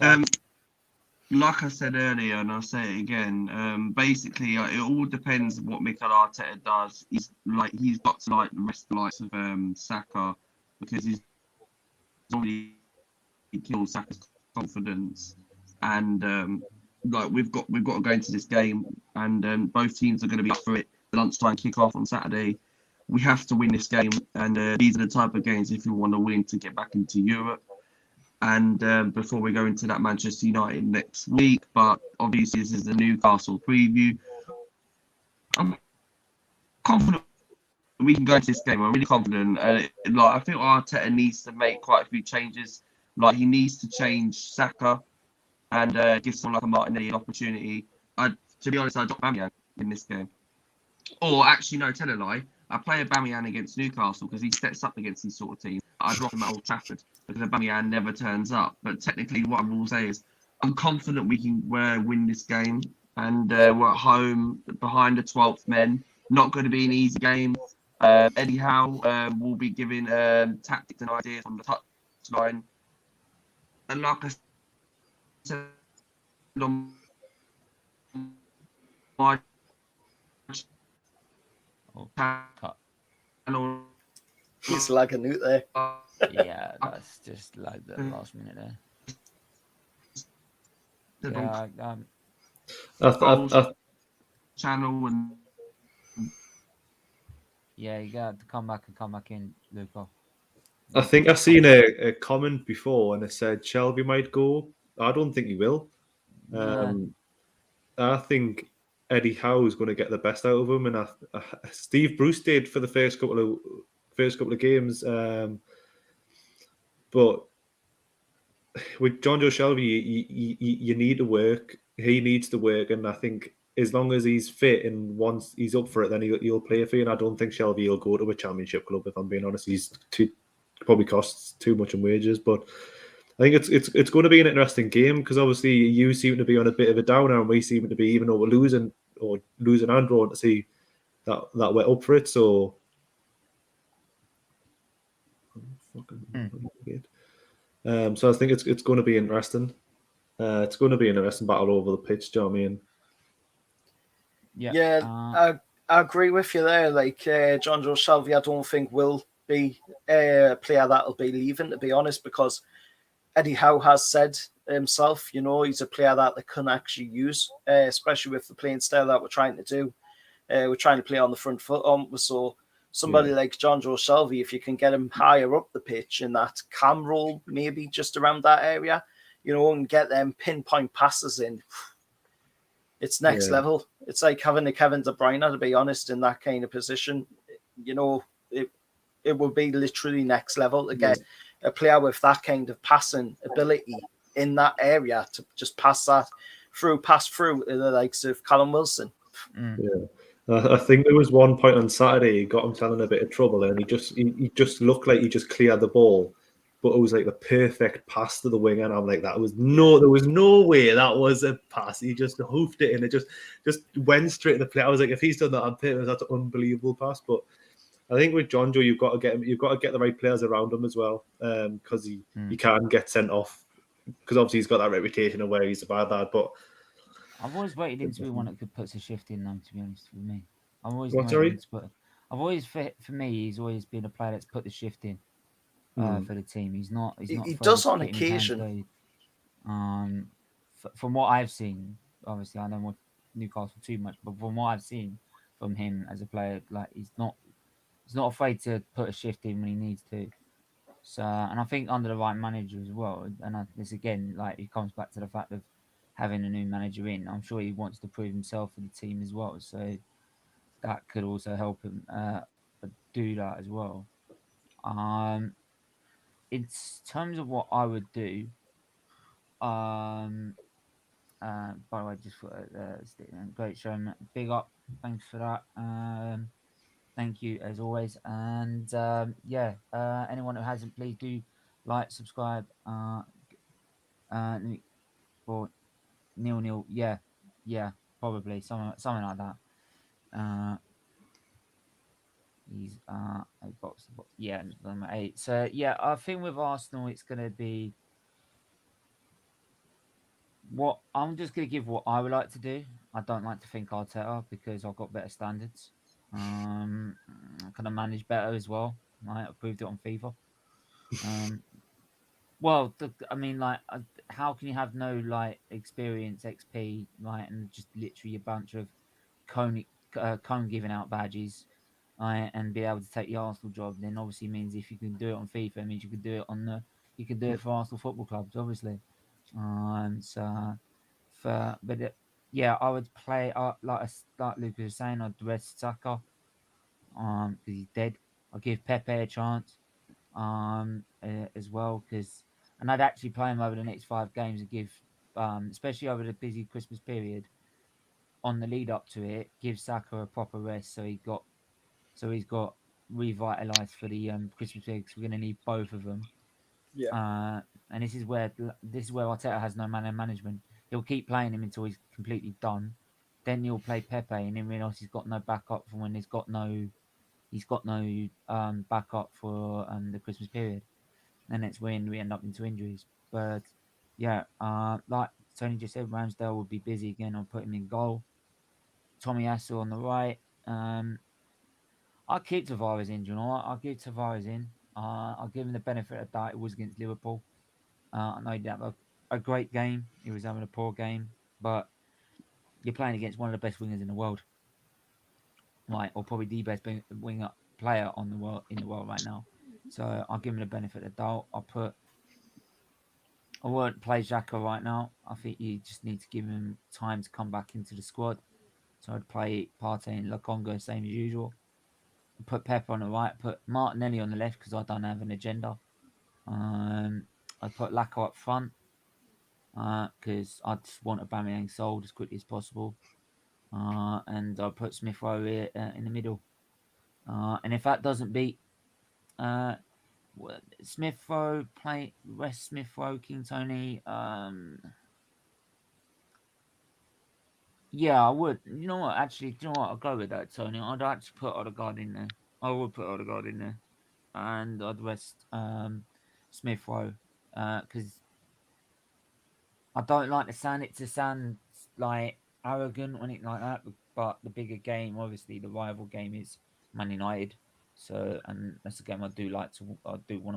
[SPEAKER 5] like I said earlier, and I'll say it again, basically it all depends on what Mikel Arteta does. He's got to like the rest of the likes of Saka, because he's already killed Saka's confidence, and like we've got to go into this game, and both teams are going to be up for it. The lunchtime kick off on Saturday. we have to win this game, and these are the type of games if we want to win to get back into Europe. And before we go into that Manchester United next week, but obviously this is the Newcastle preview. I'm confident we can go into this game. I'm really confident. Like I think Arteta needs to make quite a few changes. Like he needs to change Saka and give someone like a Martinelli an opportunity. To be honest, I dropped Gambian in this game. Or actually, no, tell a lie. I play Aubameyang against Newcastle because he sets up against these sort of teams. I drop him at Old Trafford because Aubameyang never turns up. But technically, what I will say is I'm confident we can win this game. And we're at home behind the 12th men. Not going to be an easy game. Eddie Howe will be giving tactics and ideas on the touchline. And like I said on my channel,
[SPEAKER 2] He's lagging out there.
[SPEAKER 1] Yeah, that's just like the last minute there. Yeah,
[SPEAKER 5] channel and
[SPEAKER 1] yeah, you got to come back in, Luca.
[SPEAKER 4] I think I've seen a comment before and it said Shelby might go. I don't think he will. I think Eddie Howe is going to get the best out of him, and Steve Bruce did for the first couple of games. But with John Joe Shelby, you need to work. He needs to work, and I think as long as he's fit and once he's up for it, then he'll play for you. And I don't think Shelby will go to a championship club. If I'm being honest, he's probably costs too much in wages. But I think it's going to be an interesting game because obviously you seem to be on a bit of a downer, and we seem to be, even though we're losing and drawing, to see that we're up for it. So. So I think it's going to be interesting. It's going to be an interesting battle over the pitch. Do you know what I mean?
[SPEAKER 2] Yeah, I agree with you there. Like John Joe Shelby, I don't think will be a player that'll be leaving, to be honest, because Eddie Howe has said himself, he's a player that they can actually use, especially with the playing style that we're trying to do. We're trying to play on the front foot, so somebody like John Joe Shelby, if you can get him higher up the pitch in that cam role, maybe just around that area, and get them pinpoint passes in, it's next level. It's like having a Kevin De Bruyne, to be honest, in that kind of position. It will be literally next level to get a player with that kind of passing ability in that area to just pass through the likes of Callum Wilson.
[SPEAKER 4] Yeah. I think there was one point on Saturday he got himself in a bit of trouble, and he just looked like he just cleared the ball, but it was like the perfect pass to the wing, and I'm like, there was no way that was a pass. He just hoofed it, and it just went straight to the play. I was like, if he's done that on purpose, that's an unbelievable pass. But I think with John Joe, you've got to get the right players around him as well, because he can get sent off, because obviously he's got that reputation of where he's a bad lad, but.
[SPEAKER 1] I've always waited him to be one that could put a shift in, though, to be honest with me. For me, he's always been a player that's put the shift in for the team. He's not.
[SPEAKER 2] He does on occasion.
[SPEAKER 1] From what I've seen, obviously I don't watch Newcastle too much, but from what I've seen from him as a player, like he's not afraid to put a shift in when he needs to. So, and I think under the right manager as well. And this again, like it comes back to the fact of having a new manager in. I'm sure he wants to prove himself for the team as well. So that could also help him do that as well. In terms of what I would do, by the way, just for great show, big up. Thanks for that. Thank you as always. And anyone who hasn't, please do like, subscribe. For nil, yeah, probably something like that. He's 8 box, yeah, number 8. So yeah, I think with Arsenal, it's going to be what I'm just going to give what I would like to do. I don't like to think Arteta because I've got better standards. I can manage better as well. Right? I proved it on FIFA. Well, how can you have no experience XP, right, and just literally a bunch of cone giving out badges, and be able to take the Arsenal job, then obviously means if you can do it on FIFA, it means you can do it on you can do it for Arsenal football clubs, obviously. Yeah, I would play like Lucas was saying, I'd rest Saka, because he's dead. I'll give Pepe a chance, as well, and I'd actually play him over the next 5 games and give, especially over the busy Christmas period, on the lead up to it, give Saka a proper rest so he's got revitalized for the Christmas period, because we're going to need both of them.
[SPEAKER 2] Yeah.
[SPEAKER 1] And this is where Arteta has no management. He'll keep playing him until he's completely done. Then he'll play Pepe, and then realise he's got no backup for when he's got no backup for the Christmas period, and that's when we end up into injuries. But yeah, like Tony just said, Ramsdale would be busy again. I'll put him in goal. Tommy Asu on the right. I'll keep Tavares in, you know. I'll give Tavares in. I'll give him the benefit of that. It was against Liverpool. I know he didn't have a great game. He was having a poor game, but you're playing against one of the best wingers in the world, right? Or probably the best winger player in the world right now. So I'll give him the benefit of the doubt. I won't play Xhaka right now. I think you just need to give him time to come back into the squad. So I'd play Partey and Lokonga, same as usual. Put Pep on the right. Put Martinelli on the left because I don't have an agenda. I'd put Lacko up front because I just want Aubameyang sold as quickly as possible. And I'll put Smith Rowe in the middle. And if that doesn't beat Smith Rowe, rest Smith Rowe, King Tony. Yeah, I would. You know what? Actually, do you know what? I'll go with that, Tony. I'd actually put Odegaard in there. I would put Odegaard in there, and I'd rest Smith Rowe because I don't like to sound like arrogant when it like that. But the bigger game, obviously, the rival game is Man United. So, and that's a game I do want to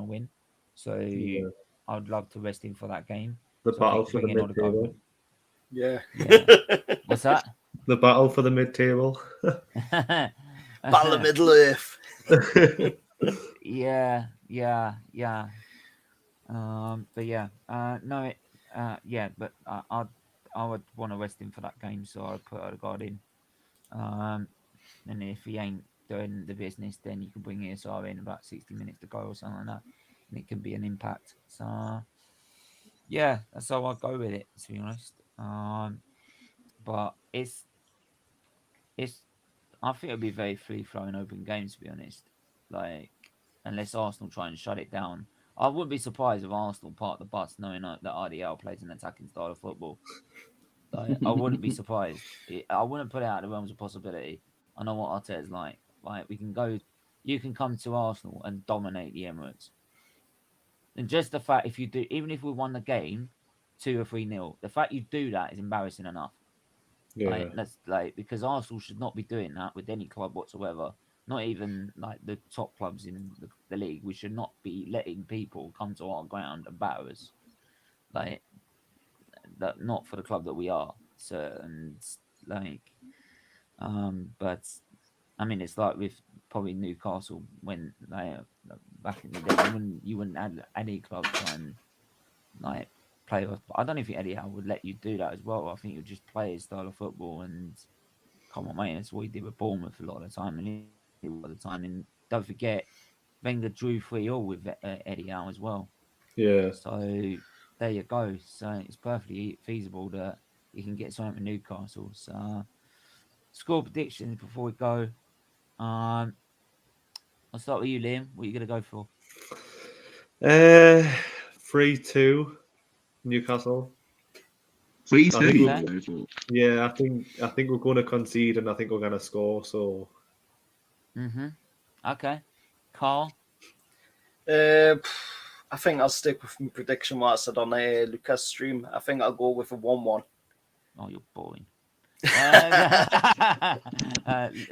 [SPEAKER 1] win. So
[SPEAKER 4] Yeah.
[SPEAKER 1] I'd love to rest him for that game.
[SPEAKER 4] The
[SPEAKER 1] So
[SPEAKER 4] battle for the mid-table.
[SPEAKER 2] Yeah.
[SPEAKER 1] What's that?
[SPEAKER 4] The battle for the mid-table.
[SPEAKER 2] Battle of Middle Earth.
[SPEAKER 1] Yeah. But yeah, no, yeah, but I would want to rest him for that game, so I'd put Odegaard in. And if he ain't doing the business, then you can bring ESR in about 60 minutes to go or something like that, and it can be an impact. So yeah, that's how I'd go with it, to be honest. But it's I think it'll be very free-flowing open game, to be honest. Like, unless Arsenal try and shut it down. I wouldn't be surprised if Arsenal part the bus knowing that RDL plays an attacking style of football. Like, I wouldn't be surprised. I wouldn't put it out of the realms of possibility. I know what Arteta's like. Like, you can come to Arsenal and dominate the Emirates. And just the fact, if you do, even if we won the game 2 or 3-0, the fact you do that is embarrassing enough.
[SPEAKER 4] Yeah.
[SPEAKER 1] That's because Arsenal should not be doing that with any club whatsoever. Not even like the top clubs in the league. We should not be letting people come to our ground and batter us. Like that, not for the club that we are. So but I mean, it's like with probably Newcastle when back in the day, you wouldn't add any club try and like play. I don't even think Eddie Howe would let you do that as well. I think he would just play his style of football and come on, mate. That's what he did with Bournemouth a lot of the time, and And don't forget, Wenger drew 3-3 with Eddie Howe as well.
[SPEAKER 4] Yeah.
[SPEAKER 1] So there you go. So it's perfectly feasible that you can get something with Newcastle. So score predictions before we go. I'll start with you, Liam. What are you going to go for?
[SPEAKER 4] 3-2 Newcastle.
[SPEAKER 5] 3-2.
[SPEAKER 4] Yeah, I think we're going to concede, and I think we're going to score. So.
[SPEAKER 1] Okay, Carl.
[SPEAKER 2] I think I'll stick with my prediction what I said on Lucas' stream. I think I'll go with a 1-1.
[SPEAKER 1] Oh, you're boring.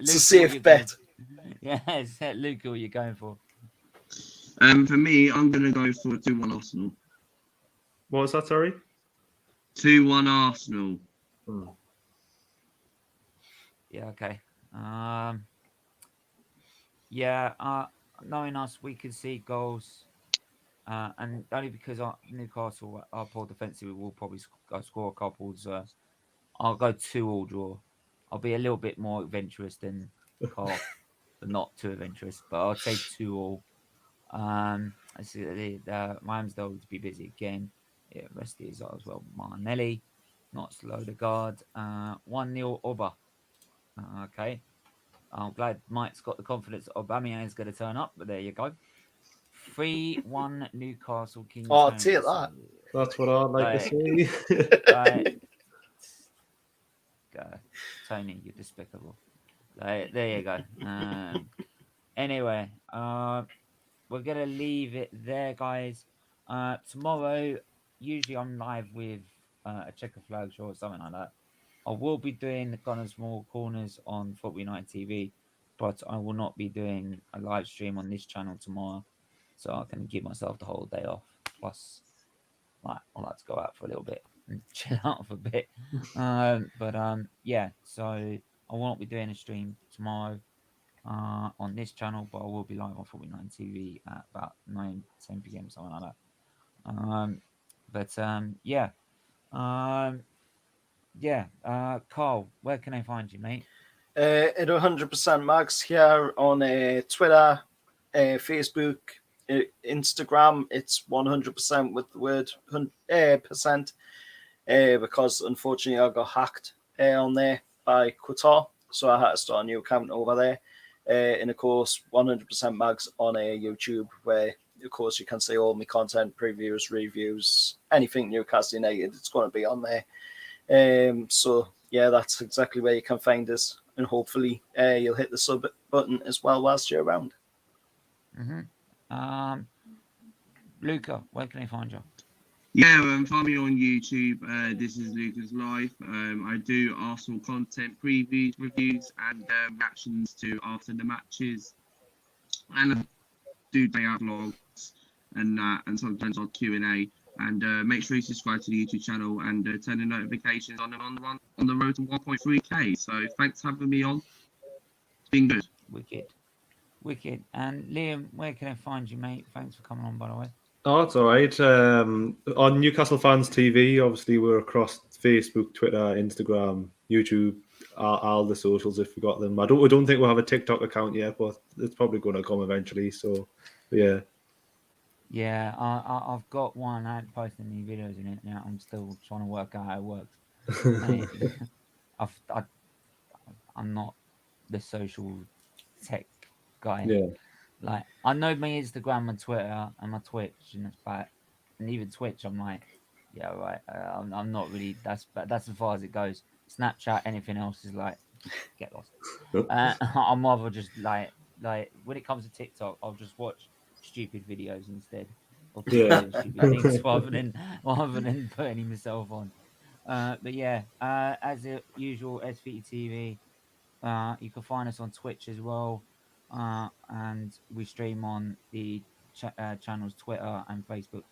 [SPEAKER 2] It's a safe bet.
[SPEAKER 1] Yeah, Luke, what are you going for?
[SPEAKER 5] For me, I'm going to go for 2-1 Arsenal.
[SPEAKER 4] What was that, sorry?
[SPEAKER 5] 2-1 Arsenal.
[SPEAKER 1] Yeah, okay. Yeah, knowing us, we can see goals. And only because Newcastle are poor defensively, we'll probably score a couple. I'll go 2-2 draw. I'll be a little bit more adventurous than Carl, but not too adventurous. But I'll say 2-2. I see the Ramsdale to be busy again. Yeah, rest is as well. Martinelli, not slow the guard. 1-0 Oba. Okay. I'm glad Mike's got the confidence Aubameyang is going to turn up, but there you go. 3-1 Newcastle King.
[SPEAKER 2] Oh, I'll take that.
[SPEAKER 4] That's what I'd like to see.
[SPEAKER 1] Right. Go. Tony, you're despicable. There you go. Anyway, we're going to leave it there, guys. Tomorrow, usually I'm live with a checker flag show or something like that. I will be doing the Gunners More Corners on Football United TV, but I will not be doing a live stream on this channel tomorrow. So I can give myself the whole day off. Plus, I like to go out for a little bit and chill out for a bit. Yeah, so I won't be doing a stream tomorrow on this channel, but I will be live on Football United TV at about 10 p.m., something like that. Carl, where can I find you, mate?
[SPEAKER 2] At 100% Max here on Twitter, Facebook, Instagram. It's 100% with the word percent because unfortunately I got hacked on there by Qatar, so I had to start a new account over there. And of course, 100% Mags on YouTube, where of course you can see all my content, previews, reviews, anything Newcastle United. It's going to be on there. So yeah, that's exactly where you can find us, and hopefully you'll hit the sub button as well whilst you're around.
[SPEAKER 1] Luca, where can I find you?
[SPEAKER 5] Yeah, find me on YouTube. This is Luca's Life. I do Arsenal content, previews, reviews, and reactions to after the matches, and I do day out vlogs and sometimes on Q&A. And make sure you subscribe to the YouTube channel and turn the notifications on the road to 1.3k. So thanks for having me on. It's been good.
[SPEAKER 1] Wicked. And Liam, where can I find you, mate? Thanks for coming on, by the way.
[SPEAKER 4] Oh, it's all right. On Newcastle Fans TV, obviously we're across Facebook, Twitter, Instagram, YouTube, all the socials if we got them. I don't think we'll have a TikTok account yet, but it's probably going to come eventually. So, yeah.
[SPEAKER 1] Yeah, I've got one. I haven't posted any videos in it now. I'm still trying to work out how it works. I'm not the social tech guy.
[SPEAKER 4] Yeah.
[SPEAKER 1] Like, I know my Instagram and Twitter and my Twitch, and that's about. And even Twitch, I'm like, yeah, right. I'm not really. That's as far as it goes. Snapchat, anything else is like, get lost. I'm rather just like when it comes to TikTok, I'll just watch stupid videos instead of stupid things rather than putting myself on. But yeah, as usual, SFeatleyTV. You can find us on Twitch as well, and we stream on the channel's Twitter and Facebook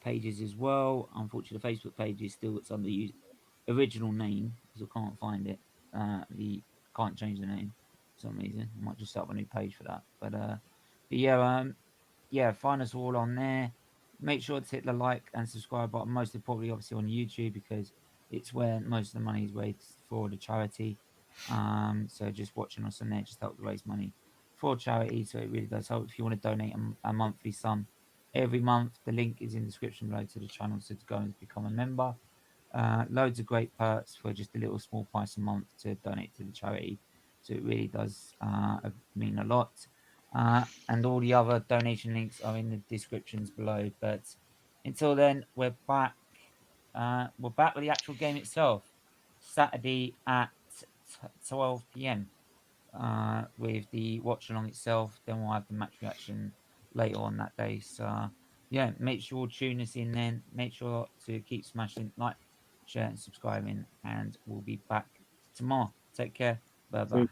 [SPEAKER 1] pages as well. Unfortunately, the Facebook page is still its under the original name because I can't find it. The can't change the name for some reason. I might just set up a new page for that. But yeah, find us all on there. Make sure to hit the like and subscribe button. Most importantly, obviously on YouTube, because it's where most of the money is raised for the charity. So just watching us on there just helps raise money for charity. So it really does help if you want to donate a monthly sum every month. The link is in the description below to the channel, so to go and become a member. Loads of great perks for just a little small price a month to donate to the charity. So it really does mean a lot. And all the other donation links are in the descriptions below. But until then, we're back. We're back with the actual game itself. Saturday at 12 p.m. With the watch along itself. Then we'll have the match reaction later on that day. So yeah, make sure to tune us in then. Make sure to keep smashing like, share, and subscribing. And we'll be back tomorrow. Take care. Bye bye.